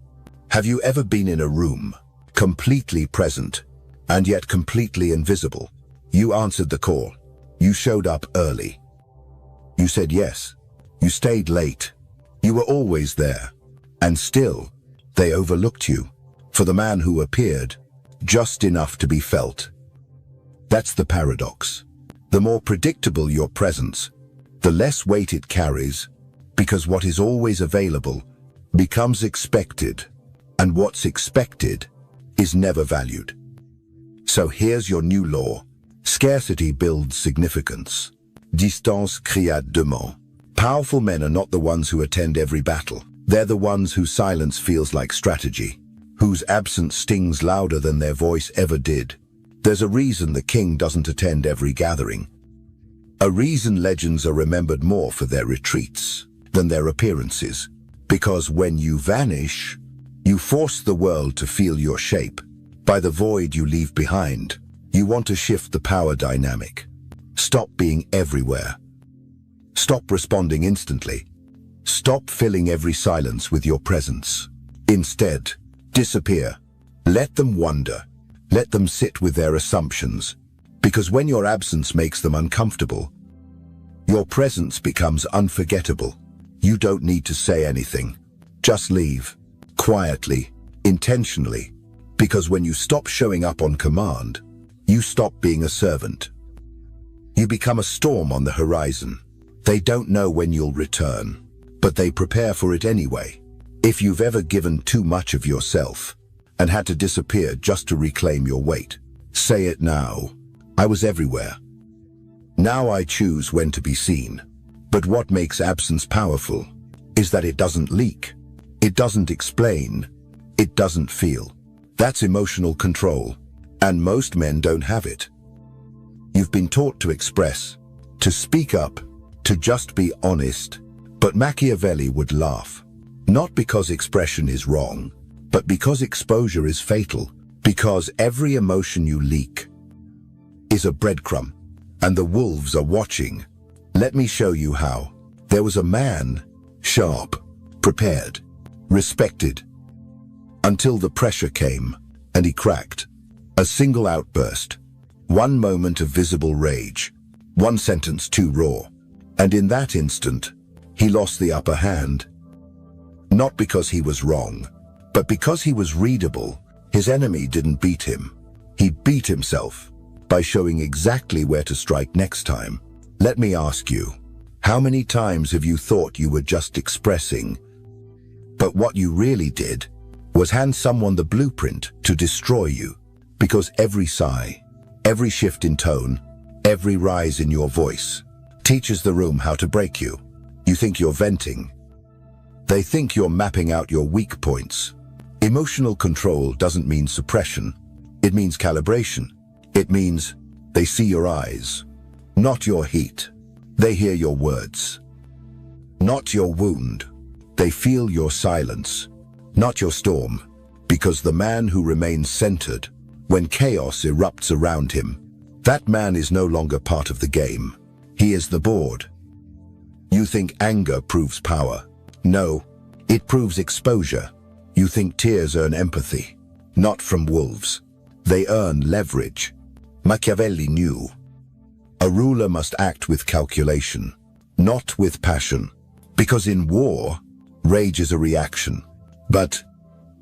have you ever been in a room, completely present, and yet completely invisible? You answered the call. You showed up early. You said yes. You stayed late. You were always there. And still, they overlooked you. For the man who appeared, just enough to be felt. That's the paradox. The more predictable your presence, the less weight it carries, because what is always available becomes expected, and what's expected is never valued. So here's your new law. Scarcity builds significance. Distance créat demande. Powerful men are not the ones who attend every battle. They're the ones whose silence feels like strategy, whose absence stings louder than their voice ever did. There's a reason the king doesn't attend every gathering. A reason legends are remembered more for their retreats than their appearances. Because when you vanish, you force the world to feel your shape. By the void you leave behind, you want to shift the power dynamic. Stop being everywhere. Stop responding instantly. Stop filling every silence with your presence. Instead, disappear. Let them wonder. Let them sit with their assumptions. Because when your absence makes them uncomfortable, your presence becomes unforgettable. You don't need to say anything. Just leave. Quietly, intentionally. Because when you stop showing up on command, you stop being a servant. You become a storm on the horizon. They don't know when you'll return, but they prepare for it anyway. If you've ever given too much of yourself and had to disappear just to reclaim your weight, say it now. I was everywhere. Now I choose when to be seen. But what makes absence powerful is that it doesn't leak. It doesn't explain. It doesn't feel. That's emotional control, and most men don't have it. You've been taught to express, to speak up, to just be honest, but Machiavelli would laugh. Not because expression is wrong, but because exposure is fatal, because every emotion you leak is a breadcrumb, and the wolves are watching. Let me show you how. There was a man, sharp, prepared, respected, until the pressure came and he cracked. A single outburst, one moment of visible rage, one sentence too raw, and in that instant, he lost the upper hand. Not because he was wrong, but because he was readable. His enemy didn't beat him. He beat himself by showing exactly where to strike next time. Let me ask you, how many times have you thought you were just expressing, but what you really did was hand someone the blueprint to destroy you? Because every sigh, every shift in tone, every rise in your voice teaches the room how to break you. You think you're venting. They think you're mapping out your weak points. Emotional control doesn't mean suppression. It means calibration. It means they see your eyes, not your heat. They hear your words, not your wound. They feel your silence, not your storm. Because the man who remains centered when chaos erupts around him, that man is no longer part of the game. He is the board. You think anger proves power. No, it proves exposure. You think tears earn empathy. Not from wolves. They earn leverage. Machiavelli knew. A ruler must act with calculation, not with passion. Because in war, rage is a reaction. But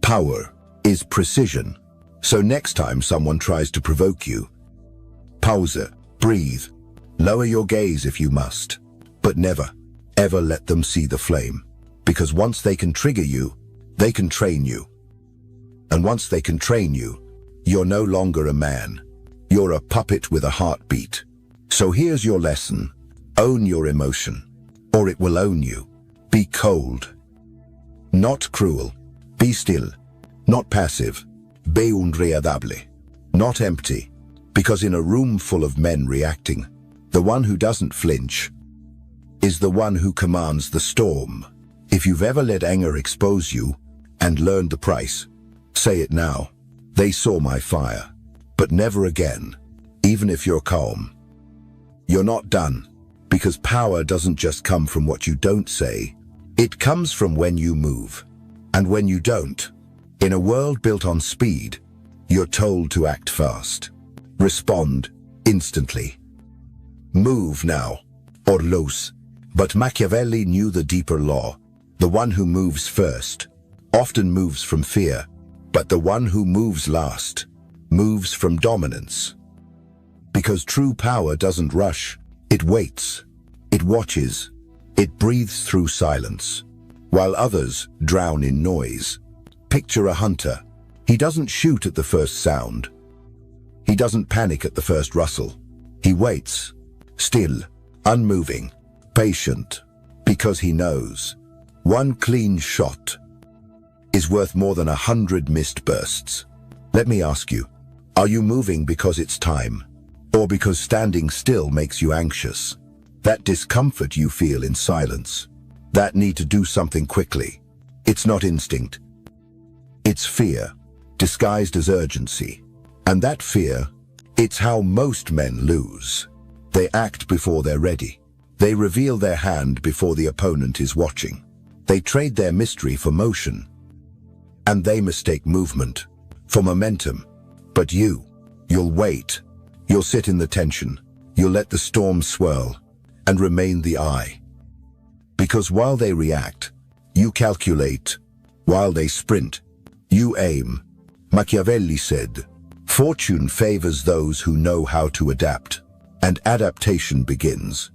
power is precision. So next time someone tries to provoke you, pause, breathe, lower your gaze if you must, but never, ever let them see the flame. Because once they can trigger you, they can train you. And once they can train you, you're no longer a man. You're a puppet with a heartbeat. So here's your lesson. Own your emotion, or it will own you. Be cold, not cruel. Be still, not passive. Be unpredictable, not empty. Because in a room full of men reacting, the one who doesn't flinch is the one who commands the storm. If you've ever let anger expose you and learned the price, say it now. They saw my fire, but never again. Even if you're calm, you're not done. Because power doesn't just come from what you don't say. It comes from when you move. And when you don't. In a world built on speed, you're told to act fast. Respond instantly. Move now, or lose. But Machiavelli knew the deeper law. The one who moves first often moves from fear, but the one who moves last moves from dominance. Because true power doesn't rush, it waits, it watches, it breathes through silence, while others drown in noise. Picture a hunter. He doesn't shoot at the first sound. He doesn't panic at the first rustle. He waits, still, unmoving, patient, because he knows one clean shot is worth more than 100 missed bursts. Let me ask you, are you moving because it's time, or because standing still makes you anxious? That discomfort you feel in silence, that need to do something quickly, it's not instinct. It's fear, disguised as urgency. And that fear, it's how most men lose. They act before they're ready. They reveal their hand before the opponent is watching. They trade their mystery for motion. And they mistake movement for momentum. But you'll wait. You'll sit in the tension. You'll let the storm swirl and remain the eye. Because while they react, you calculate. While they sprint, you aim. Machiavelli said, "Fortune favors those who know how to adapt, and adaptation begins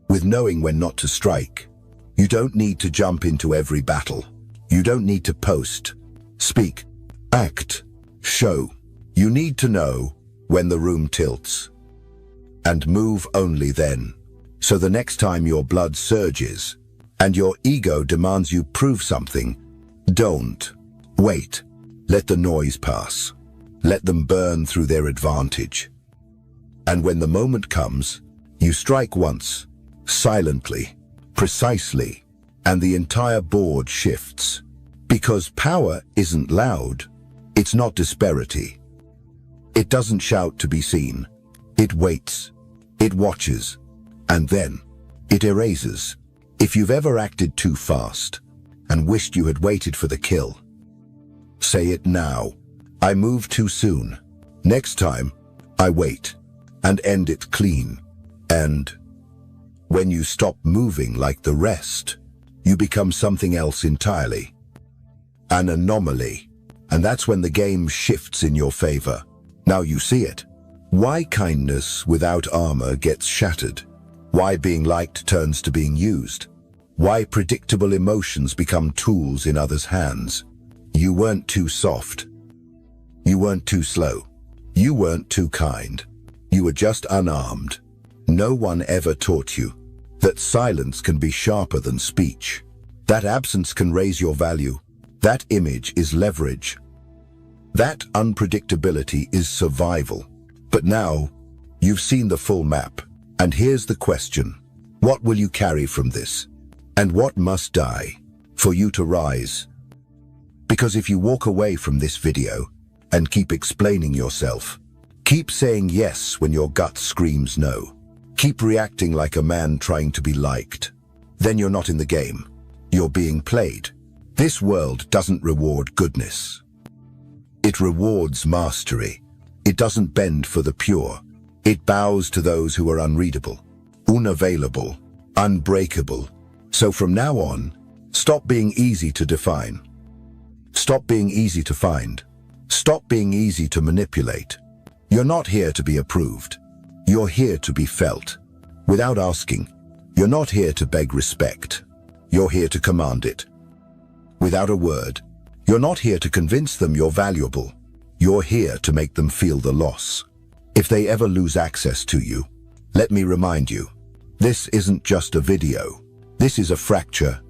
with knowing when not to strike." You don't need to jump into every battle. You don't need to post, speak, act, show. You need to know when the room tilts, and move only then. So the next time your blood surges, and your ego demands you prove something, don't wait. Let the noise pass. Let them burn through their advantage. And when the moment comes, you strike once, silently, precisely, and the entire board shifts. Because power isn't loud. It's not disparity. It doesn't shout to be seen. It waits. It watches. And then it erases. If you've ever acted too fast and wished you had waited for the kill, say it now. I moved too soon. Next time, I wait and end it clean. And when you stop moving like the rest, you become something else entirely. An anomaly. And that's when the game shifts in your favor. Now you see it. Why kindness without armor gets shattered. Why being liked turns to being used. Why predictable emotions become tools in others' hands. You weren't too soft. You weren't too slow. You weren't too kind. You were just unarmed. No one ever taught you that silence can be sharper than speech. That absence can raise your value. That image is leverage. That unpredictability is survival. But now, you've seen the full map. And here's the question. What will you carry from this? And what must die for you to rise? Because if you walk away from this video and keep explaining yourself, keep saying yes when your gut screams no, keep reacting like a man trying to be liked, then you're not in the game. You're being played. This world doesn't reward goodness. It rewards mastery. It doesn't bend for the pure. It bows to those who are unreadable, unavailable, unbreakable. So from now on, stop being easy to define. Stop being easy to find. Stop being easy to manipulate. You're not here to be approved. You're here to be felt. Without asking, you're not here to beg respect. You're here to command it. Without a word, you're not here to convince them you're valuable. You're here to make them feel the loss. If they ever lose access to you, let me remind you, this isn't just a video. This is a fracture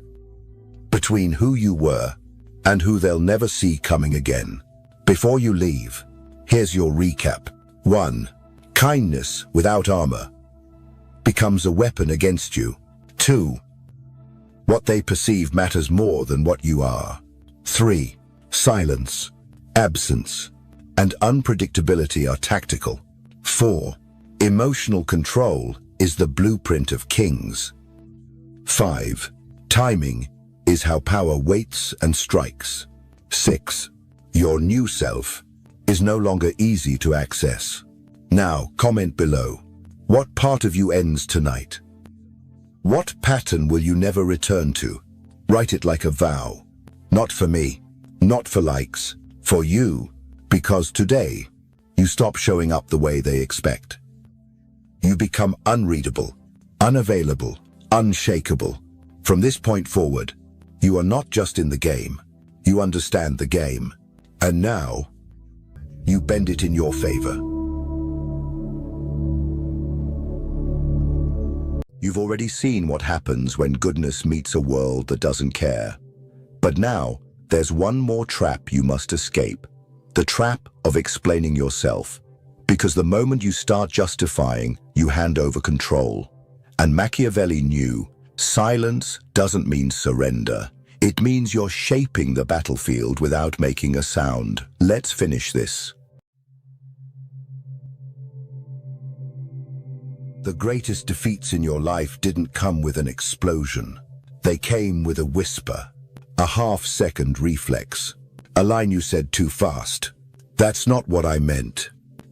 between who you were and who they'll never see coming again. Before you leave, here's your recap. 1. Kindness without armor becomes a weapon against you. 2. What they perceive matters more than what you are. 3. Silence, absence, and unpredictability are tactical. 4. Emotional control is the blueprint of kings. 5. Timing is how power waits and strikes. 6. Your new self is no longer easy to access. Now, comment below. What part of you ends tonight? What pattern will you never return to? Write it like a vow. Not for me, not for likes, for you, because today, you stop showing up the way they expect. You become unreadable, unavailable, unshakable. From this point forward, you are not just in the game, you understand the game. And now, you bend it in your favor. You've already seen what happens when goodness meets a world that doesn't care. But now, there's one more trap you must escape. The trap of explaining yourself. Because the moment you start justifying, you hand over control. And Machiavelli knew, silence doesn't mean surrender. It means you're shaping the battlefield without making a sound. Let's finish this. The greatest defeats in your life didn't come with an explosion. They came with a whisper, a half-second reflex, a line you said too fast. That's not what I meant.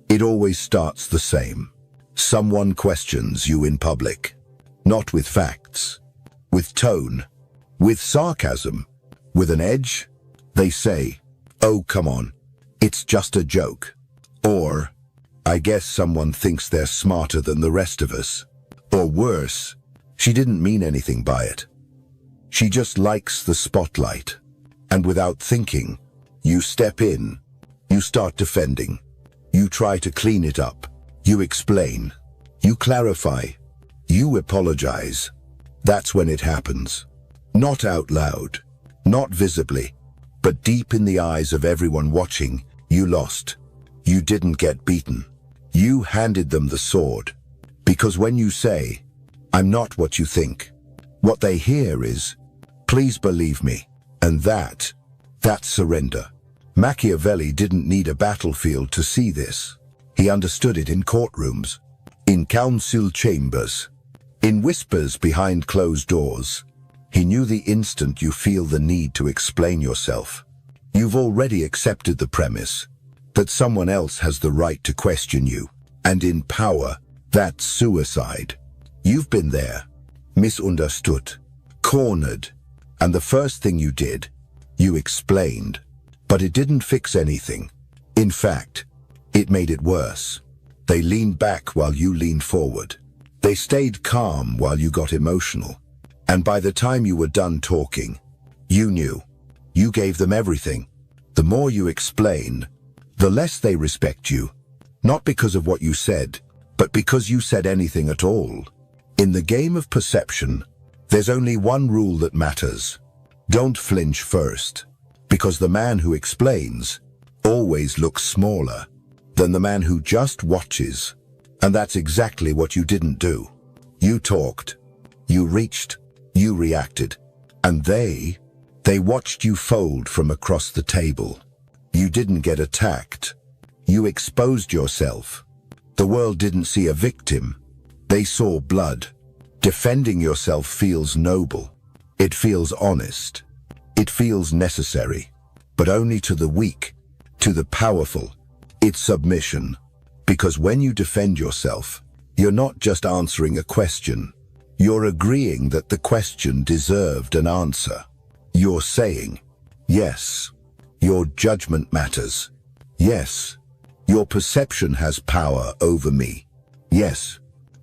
It always starts the same. Someone questions you in public, not with facts, with tone, with sarcasm, with an edge. They say, "Oh, come on, it's just a joke." Or, "I guess someone thinks they're smarter than the rest of us." Or worse, "She didn't mean anything by it. She just likes the spotlight." And without thinking, you step in, you start defending, you try to clean it up, you explain, you clarify, you apologize. That's when it happens. Not out loud, not visibly, but deep in the eyes of everyone watching. You lost. You didn't get beaten. You handed them the sword. Because when you say, "I'm not what you think," what they hear is, "Please believe me." And that's surrender. Machiavelli didn't need a battlefield to see this. He understood it in courtrooms, in council chambers, in whispers behind closed doors. He knew the instant you feel the need to explain yourself, you've already accepted the premise that someone else has the right to question you. And in power, that's suicide. You've been there, misunderstood, cornered, and the first thing you did, you explained. But it didn't fix anything. In fact, it made it worse. They leaned back while you leaned forward. They stayed calm while you got emotional. And by the time you were done talking, you knew. You gave them everything. The more you explain, the less they respect you. Not because of what you said, but because you said anything at all. In the game of perception, there's only one rule that matters. Don't flinch first, because the man who explains always looks smaller than the man who just watches. And that's exactly what you didn't do. You talked, you reached, you reacted, and they watched you fold from across the table. You didn't get attacked. You exposed yourself. The world didn't see a victim. They saw blood. Defending yourself feels noble. It feels honest. It feels necessary. But only to the weak, to the powerful. It's submission. Because when you defend yourself, you're not just answering a question. You're agreeing that the question deserved an answer. You're saying, yes, your judgment matters. Yes, your perception has power over me. Yes,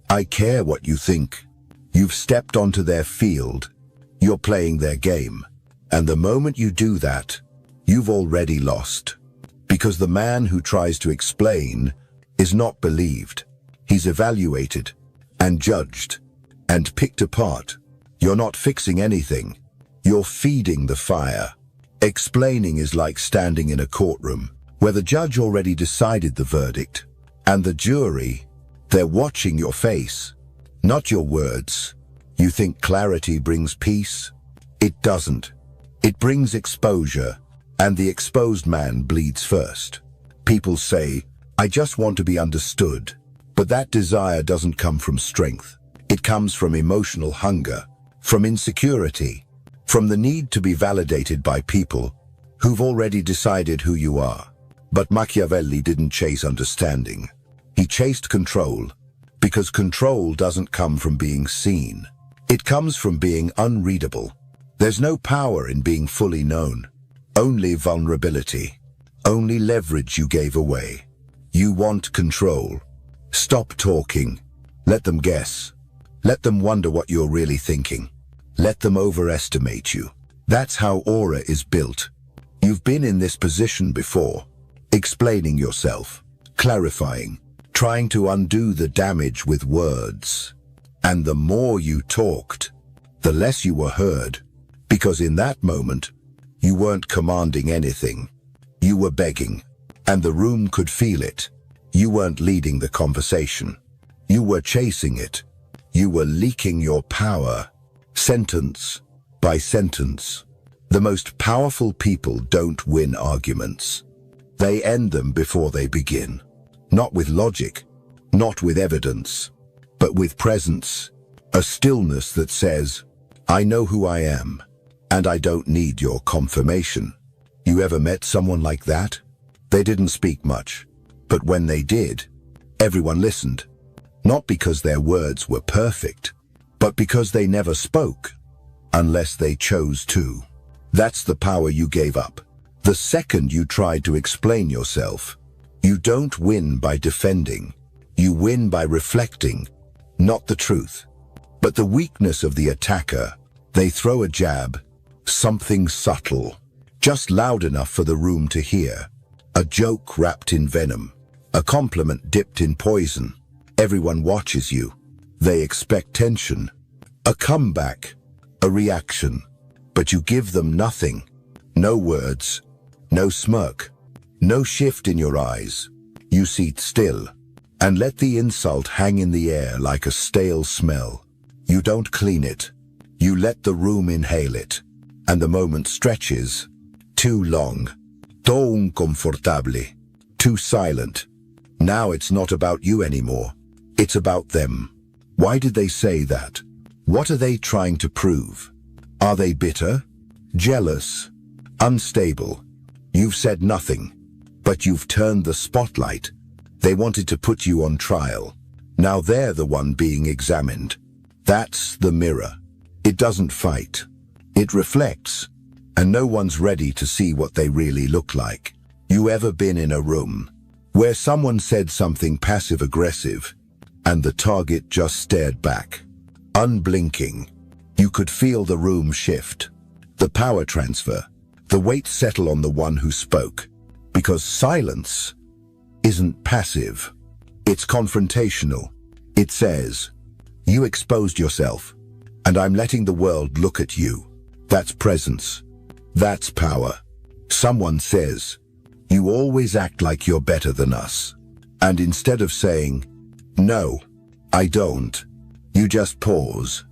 I care what you think. You've stepped onto their field. You're playing their game. And the moment you do that, you've already lost. Because the man who tries to explain is not believed. He's evaluated and judged and picked apart. You're not fixing anything. You're feeding the fire. Explaining is like standing in a courtroom where the judge already decided the verdict. And the jury, they're watching your face, not your words. You think clarity brings peace? It doesn't. It brings exposure, and the exposed man bleeds first. People say, I just want to be understood. But that desire doesn't come from strength. It comes from emotional hunger, from insecurity, from the need to be validated by people who've already decided who you are. But Machiavelli didn't chase understanding. He chased control, because control doesn't come from being seen. It comes from being unreadable. There's no power in being fully known. Only vulnerability. Only leverage you gave away. You want control. Stop talking. Let them guess. Let them wonder what you're really thinking. Let them overestimate you. That's how aura is built. You've been in this position before, explaining yourself, clarifying, trying to undo the damage with words. And the more you talked, the less you were heard, because in that moment, you weren't commanding anything. You were begging, and the room could feel it. You weren't leading the conversation. You were chasing it. You were leaking your power, sentence by sentence. The most powerful people don't win arguments. They end them before they begin. Not with logic, not with evidence, but with presence. A stillness that says, I know who I am, and I don't need your confirmation. You ever met someone like that? They didn't speak much, but when they did, everyone listened. Not because their words were perfect, but because they never spoke, unless they chose to. That's the power you gave up. The second you tried to explain yourself, you don't win by defending. You win by reflecting, not the truth, but the weakness of the attacker. They throw a jab, something subtle, just loud enough for the room to hear. A joke wrapped in venom, a compliment dipped in poison. Everyone watches you. They expect tension, a comeback, a reaction. But you give them nothing. No words, no smirk, no shift in your eyes. You sit still and let the insult hang in the air like a stale smell. You don't clean it. You let the room inhale it. And the moment stretches. Too long. Too uncomfortable. Too silent. Now it's not about you anymore. It's about them. Why did they say that? What are they trying to prove? Are they bitter, jealous, unstable? You've said nothing, but you've turned the spotlight. They wanted to put you on trial. Now they're the one being examined. That's the mirror. It doesn't fight. It reflects, and no one's ready to see what they really look like. You ever been in a room where someone said something passive-aggressive and the target just stared back, unblinking? You could feel the room shift, the power transfer, the weight settle on the one who spoke. Because silence isn't passive, it's confrontational. It says, you exposed yourself, and I'm letting the world look at you. That's presence. That's power. Someone says, you always act like you're better than us. And instead of saying, no, I don't, you just pause,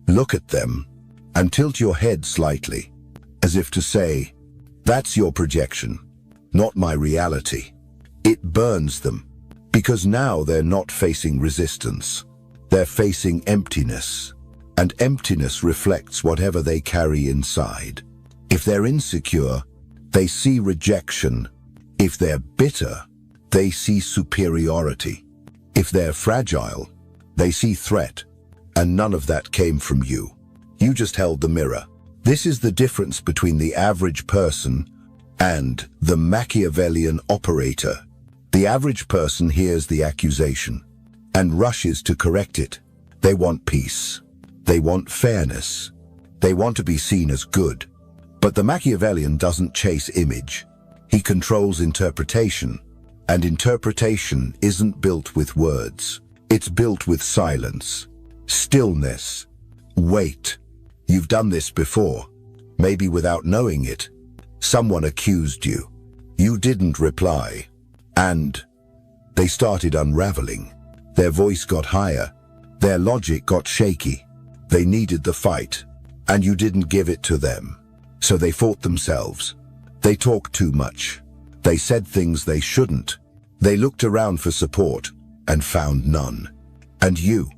look at them, and tilt your head slightly, as if to say, that's your projection, not my reality. It burns them, because now they're not facing resistance. They're facing emptiness, and emptiness reflects whatever they carry inside. If they're insecure, they see rejection. If they're bitter, they see superiority. If they're fragile, they see threat. And none of that came from you. You just held the mirror. This is the difference between the average person and the Machiavellian operator. The average person hears the accusation and rushes to correct it. They want peace. They want fairness. They want to be seen as good. But the Machiavellian doesn't chase image. He controls interpretation. And interpretation isn't built with words. It's built with silence, stillness, wait. You've done this before, maybe without knowing it. Someone accused you. You didn't reply. And they started unraveling. Their voice got higher. Their logic got shaky. They needed the fight, and you didn't give it to them. So they fought themselves. They talked too much. They said things they shouldn't. They looked around for support and found none. And you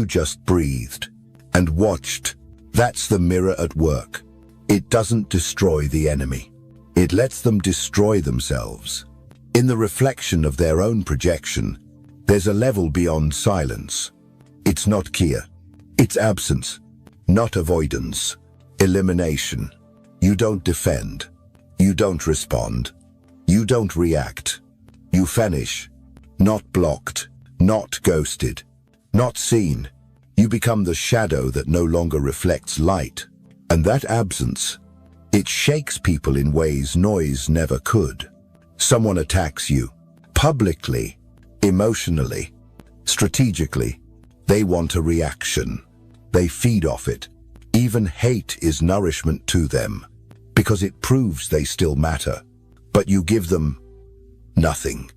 just breathed and watched. That's the mirror at work. It doesn't destroy the enemy. It lets them destroy themselves. In the reflection of their own projection, there's a level beyond silence. It's not Kia. It's absence, not avoidance. Elimination. You don't defend. You don't respond. You don't react. You vanish. Not blocked. Not ghosted. Not seen. You become the shadow that no longer reflects light. And that absence, it shakes people in ways noise never could. Someone attacks you, publicly, emotionally, strategically. They want a reaction. They feed off it. Even hate is nourishment to them, because it proves they still matter. But you give them nothing.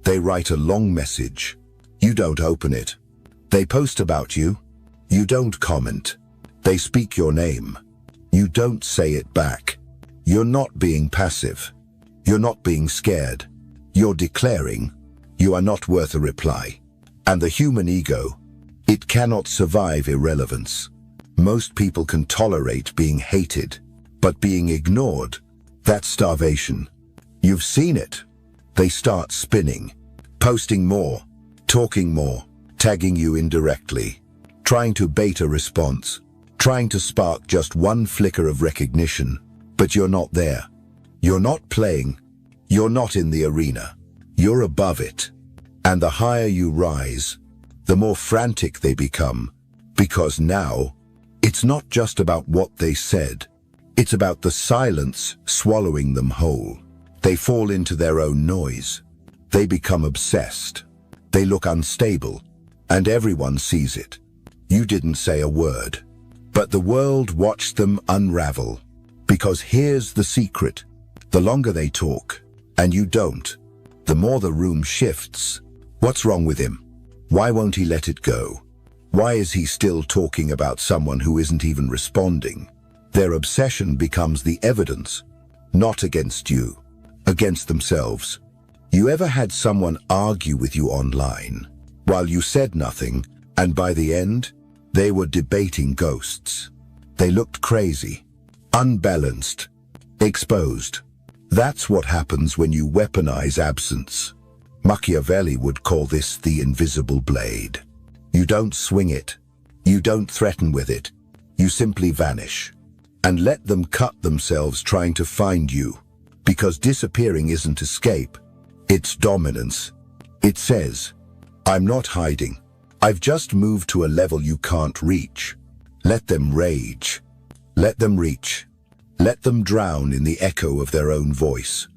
They write a long message. You don't open it. They post about you. You don't comment. They speak your name. You don't say it back. You're not being passive. You're not being scared. You're declaring you are not worth a reply. And the human ego, it cannot survive irrelevance. Most people can tolerate being hated, but being ignored, that's starvation. You've seen it. They start spinning, posting more, talking more, tagging you indirectly, trying to bait a response, trying to spark just one flicker of recognition, but you're not there. You're not playing. You're not in the arena. You're above it. And the higher you rise, the more frantic they become, because now it's not just about what they said. It's about the silence swallowing them whole. They fall into their own noise. They become obsessed. They look unstable, and everyone sees it. You didn't say a word, but the world watched them unravel. Because here's the secret. The longer they talk, and you don't, the more the room shifts. What's wrong with him? Why won't he let it go? Why is he still talking about someone who isn't even responding? Their obsession becomes the evidence, not against you, against themselves. You ever had someone argue with you online while you said nothing, and by the end, they were debating ghosts? They looked crazy, unbalanced, exposed. That's what happens when you weaponize absence. Machiavelli would call this the invisible blade. You don't swing it. You don't threaten with it. You simply vanish. And let them cut themselves trying to find you. Because disappearing isn't escape. It's dominance. It says, I'm not hiding. I've just moved to a level you can't reach. Let them rage. Let them reach. Let them drown in the echo of their own voice.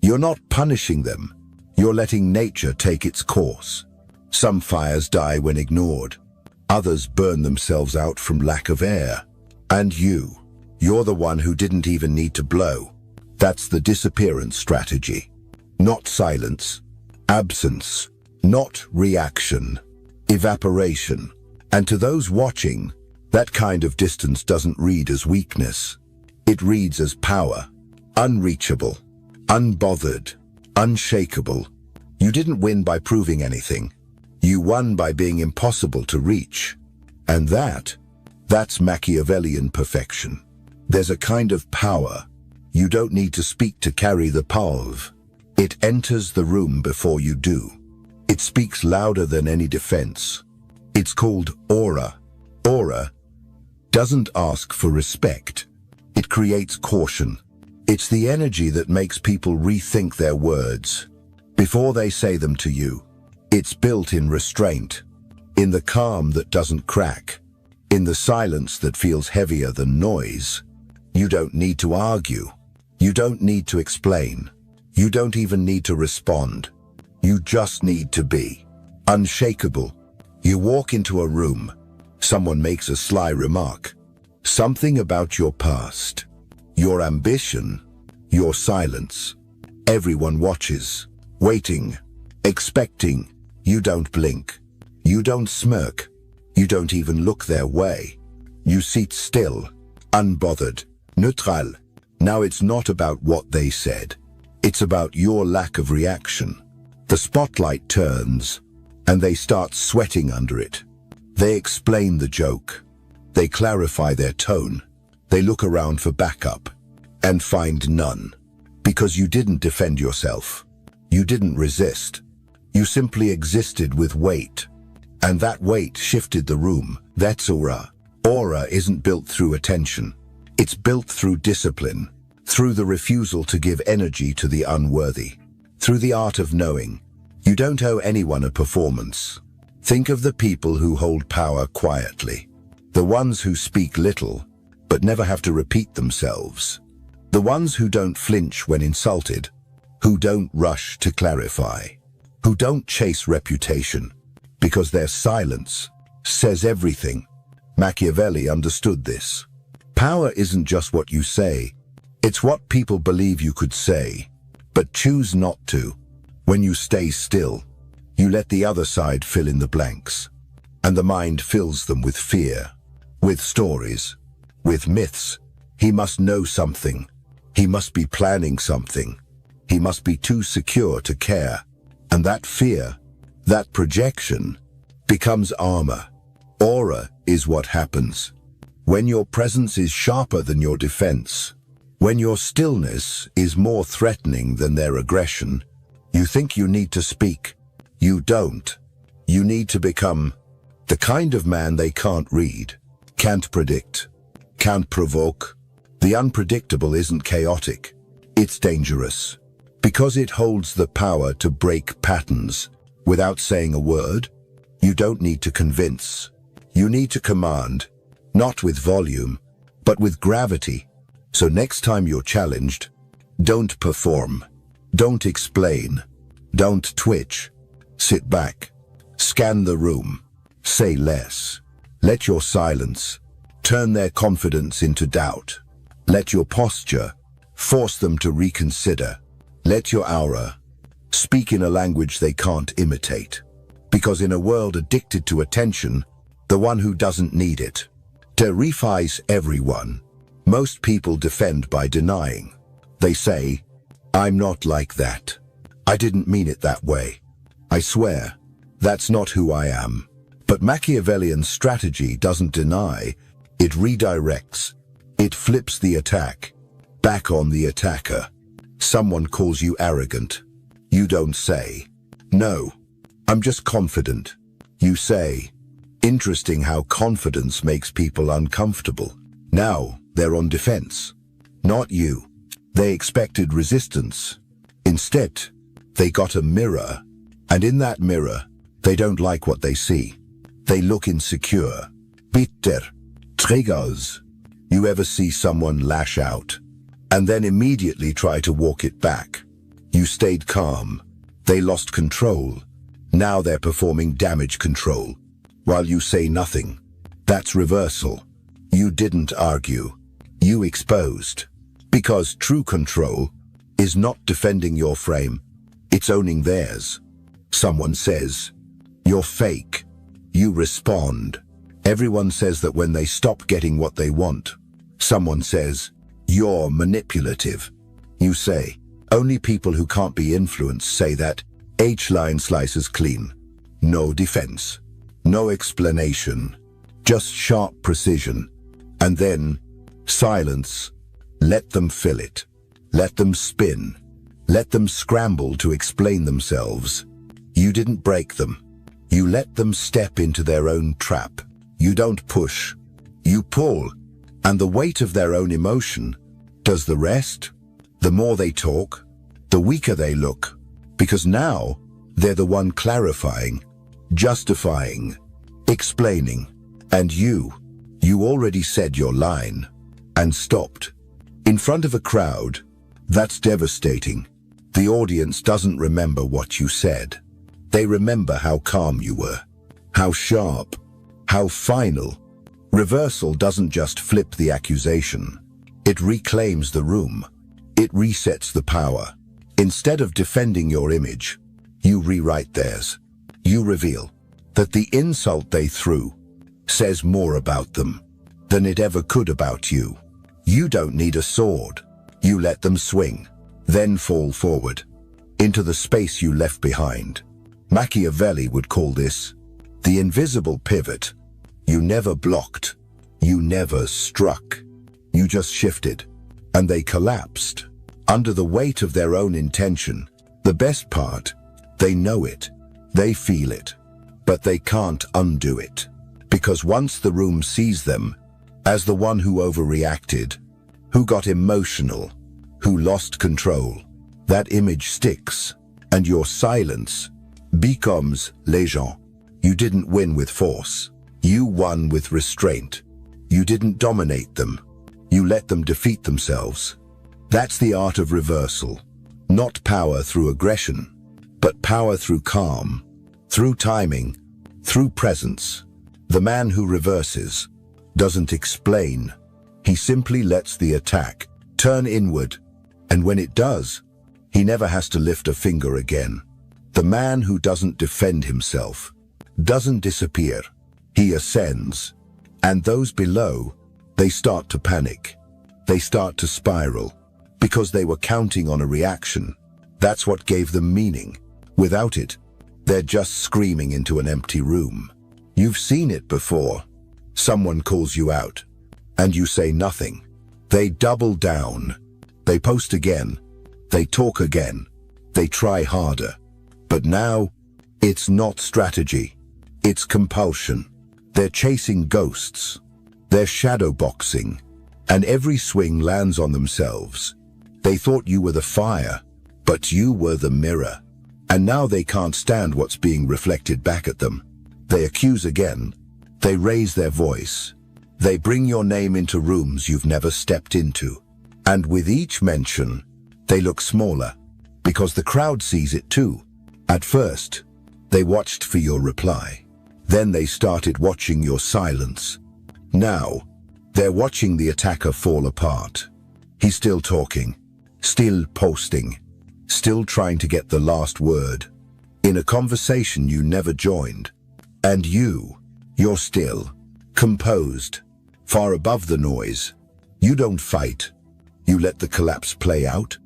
You're not punishing them. You're letting nature take its course. Some fires die when ignored. Others burn themselves out from lack of air. And you're the one who didn't even need to blow. That's the disappearance strategy. Not silence. Absence. Not reaction. Evaporation. And to those watching, that kind of distance doesn't read as weakness. It reads as power. Unreachable. Unbothered. Unshakable. You didn't win by proving anything. You won by being impossible to reach. And that's Machiavellian perfection. There's a kind of power. You don't need to speak to carry the pulve. It enters the room before you do. It speaks louder than any defense. It's called aura. Aura doesn't ask for respect. It creates caution. It's the energy that makes people rethink their words before they say them to you. It's built in restraint, in the calm that doesn't crack, in the silence that feels heavier than noise. You don't need to argue. You don't need to explain. You don't even need to respond. You just need to be unshakable. You walk into a room. Someone makes a sly remark. Something about your past, your ambition, your silence. Everyone watches, waiting, expecting. You don't blink. You don't smirk. You don't even look their way. You sit still, unbothered, neutral. Now it's not about what they said. It's about your lack of reaction. The spotlight turns, and they start sweating under it. They explain the joke. They clarify their tone. They look around for backup and find none. Because you didn't defend yourself. You didn't resist. You simply existed with weight. And that weight shifted the room. That's aura. Aura isn't built through attention. It's built through discipline, through the refusal to give energy to the unworthy, through the art of knowing. You don't owe anyone a performance. Think of the people who hold power quietly. The ones who speak little, but never have to repeat themselves. The ones who don't flinch when insulted, who don't rush to clarify, who don't chase reputation, because their silence says everything. Machiavelli understood this. Power isn't just what you say, it's what people believe you could say, but choose not to. When you stay still, you let the other side fill in the blanks, and the mind fills them with fear. With stories, with myths. He must know something. He must be planning something. He must be too secure to care. And that fear, that projection, becomes armor. Aura is what happens when your presence is sharper than your defense. When your stillness is more threatening than their aggression. You think you need to speak. You don't. You need to become the kind of man they can't read. Can't predict, can't provoke. The unpredictable isn't chaotic. It's dangerous. Because it holds the power to break patterns without saying a word. You don't need to convince. You need to command, not with volume, but with gravity. So next time you're challenged, don't perform. Don't explain. Don't twitch. Sit back. Scan the room. Say less. Let your silence turn their confidence into doubt. Let your posture force them to reconsider. Let your aura speak in a language they can't imitate. Because in a world addicted to attention, the one who doesn't need it terrifies everyone. Most people defend by denying. They say, I'm not like that. I didn't mean it that way. I swear, that's not who I am. But Machiavellian strategy doesn't deny, It redirects. It flips the attack back on the attacker. Someone calls you arrogant. You don't say, "No, I'm just confident." You say, "Interesting how confidence makes people uncomfortable." Now they're on defense. Not you. They expected resistance. Instead, they got a mirror, and in that mirror, they don't like what they see. They look insecure, bitter, triggers. You ever see someone lash out, and then immediately try to walk it back? You stayed calm. They lost control. Now they're performing damage control, while you say nothing. That's reversal. You didn't argue. You exposed. Because true control is not defending your frame, it's owning theirs. Someone says, "You're fake." You respond. Everyone says that when they stop getting what they want. Someone says, "You're manipulative." You say, "Only people who can't be influenced say that." H-line slices clean. No defense. No explanation. Just sharp precision. And then, silence. Let them fill it. Let them spin. Let them scramble to explain themselves. You didn't break them. You let them step into their own trap. You don't push. You pull. And the weight of their own emotion does the rest. The more they talk, the weaker they look. Because now, they're the one clarifying, justifying, explaining. And you already said your line and stopped. In front of a crowd, that's devastating. The audience doesn't remember what you said. They remember how calm you were, how sharp, how final. Reversal doesn't just flip the accusation. It reclaims the room. It resets the power. Instead of defending your image, you rewrite theirs. You reveal that the insult they threw says more about them than it ever could about you. You don't need a sword. You let them swing, then fall forward into the space you left behind. Machiavelli would call this the invisible pivot. You never blocked. You never struck. You just shifted, and they collapsed under the weight of their own intention. The best part, they know it. They feel it. But they can't undo it. Because once the room sees them as the one who overreacted, who got emotional, who lost control, that image sticks, and your silence becomes legend. You didn't win with force. You won with restraint. You didn't dominate them. You let them defeat themselves. That's the art of reversal. Not power through aggression, but power through calm, through timing, through presence. The man who reverses doesn't explain. He simply lets the attack turn inward, and when it does, he never has to lift a finger again. The man who doesn't defend himself doesn't disappear. He ascends, and those below, they start to panic. They start to spiral, because they were counting on a reaction. That's what gave them meaning. Without it, they're just screaming into an empty room. You've seen it before. Someone calls you out, and you say nothing. They double down. They post again. They talk again. They try harder. But now, it's not strategy. It's compulsion. They're chasing ghosts. They're shadow boxing. And every swing lands on themselves. They thought you were the fire, but you were the mirror. And now they can't stand what's being reflected back at them. They accuse again. They raise their voice. They bring your name into rooms you've never stepped into. And with each mention, they look smaller, because the crowd sees it too. At first, they watched for your reply. Then they started watching your silence. Now, they're watching the attacker fall apart. He's still talking, still posting, still trying to get the last word in a conversation you never joined. And you're still, composed, far above the noise. You don't fight. You let the collapse play out.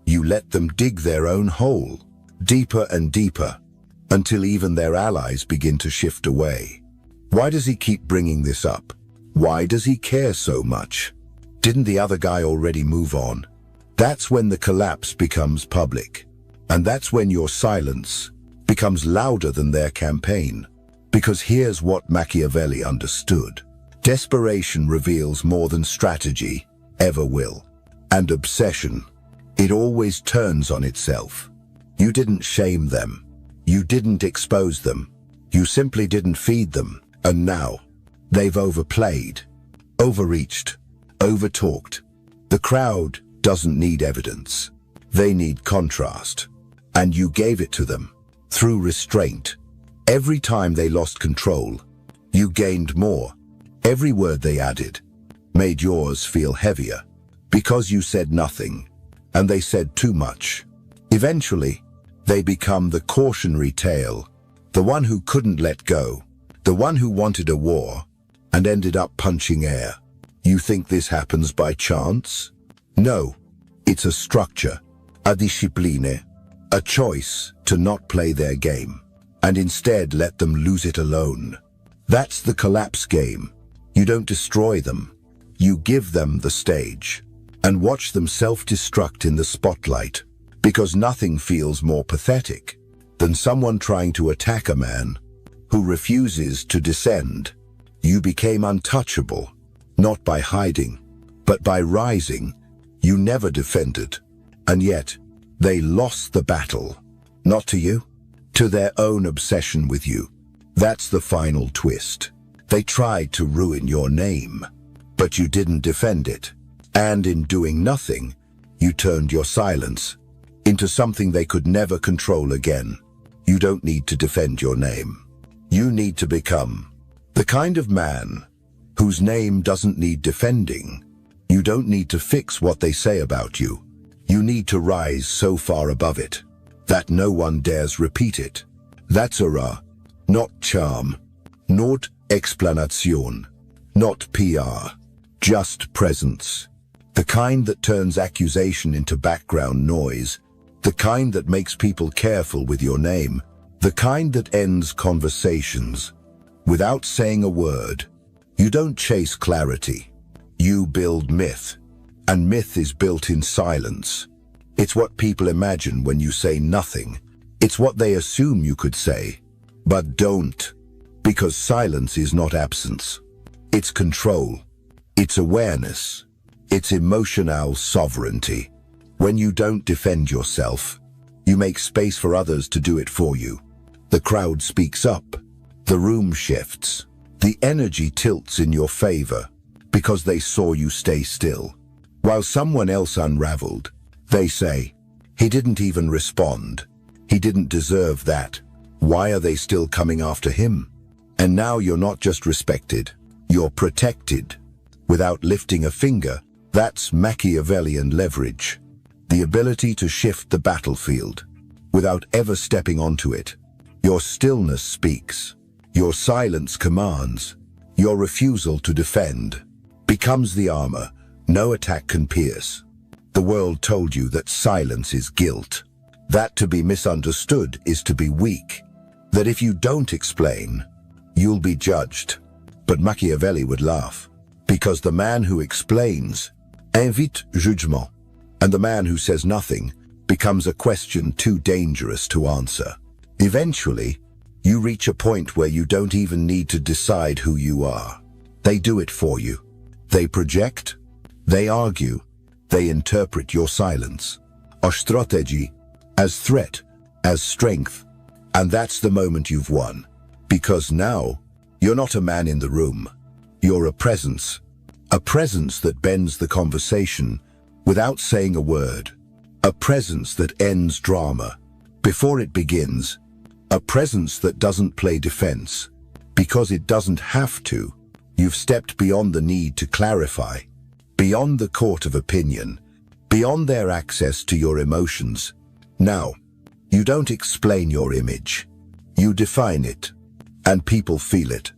You let them dig their own hole, deeper and deeper, until even their allies begin to shift away. Why does he keep bringing this up? Why does he care so much? Didn't the other guy already move on? That's when the collapse becomes public. And that's when your silence becomes louder than their campaign. Because here's what Machiavelli understood. Desperation reveals more than strategy ever will. And obsession, it always turns on itself. You didn't shame them. You didn't expose them. You simply didn't feed them. And now, they've overplayed, overreached, overtalked. The crowd doesn't need evidence. They need contrast. And you gave it to them through restraint. Every time they lost control, you gained more. Every word they added made yours feel heavier because you said nothing and they said too much. Eventually, they become the cautionary tale, the one who couldn't let go, the one who wanted a war and ended up punching air. You think this happens by chance? No, it's a structure, a discipline, a choice to not play their game and instead let them lose it alone. That's the collapse game. You don't destroy them. You give them the stage and watch them self-destruct in the spotlight, because nothing feels more pathetic than someone trying to attack a man who refuses to descend. You became untouchable, not by hiding, but by rising. You never defended, and yet they lost the battle. Not to you, to their own obsession with you. That's the final twist. They tried to ruin your name, but you didn't defend it. And in doing nothing, you turned your silence into something they could never control again. You don't need to defend your name. You need to become the kind of man whose name doesn't need defending. You don't need to fix what they say about you. You need to rise so far above it that no one dares repeat it. That's aura, not charm, not explanation, not PR, just presence. The kind that turns accusation into background noise, the kind that makes people careful with your name, the kind that ends conversations without saying a word. You don't chase clarity. You build myth, and myth is built in silence. It's what people imagine when you say nothing. It's what they assume you could say, but don't, because silence is not absence. It's control. It's awareness. It's emotional sovereignty. When you don't defend yourself, you make space for others to do it for you. The crowd speaks up. The room shifts. The energy tilts in your favor because they saw you stay still. While someone else unraveled, they say, he didn't even respond. He didn't deserve that. Why are they still coming after him? And now you're not just respected, you're protected. Without lifting a finger, that's Machiavellian leverage. The ability to shift the battlefield without ever stepping onto it. Your stillness speaks. Your silence commands. Your refusal to defend becomes the armor no attack can pierce. The world told you that silence is guilt, that to be misunderstood is to be weak, that if you don't explain, you'll be judged. But Machiavelli would laugh, because the man who explains invite jugement, and the man who says nothing becomes a question too dangerous to answer. Eventually, you reach a point where you don't even need to decide who you are. They do it for you. They project, they argue, they interpret your silence, as strategy, as threat, as strength. And that's the moment you've won. Because now, you're not a man in the room. You're a presence that bends the conversation without saying a word, a presence that ends drama before it begins, a presence that doesn't play defense because it doesn't have to. You've stepped beyond the need to clarify, beyond the court of opinion, beyond their access to your emotions. Now, you don't explain your image. You define it, and people feel it.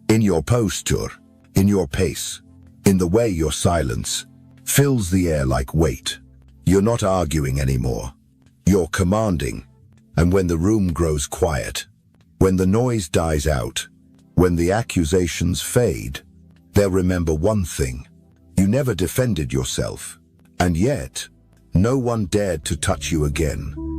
In your posture, in your pace, in the way your silence fills the air like weight. You're not arguing anymore. You're commanding. And when the room grows quiet, when the noise dies out, when the accusations fade, They'll remember one thing: you never defended yourself, and yet no one dared to touch you again.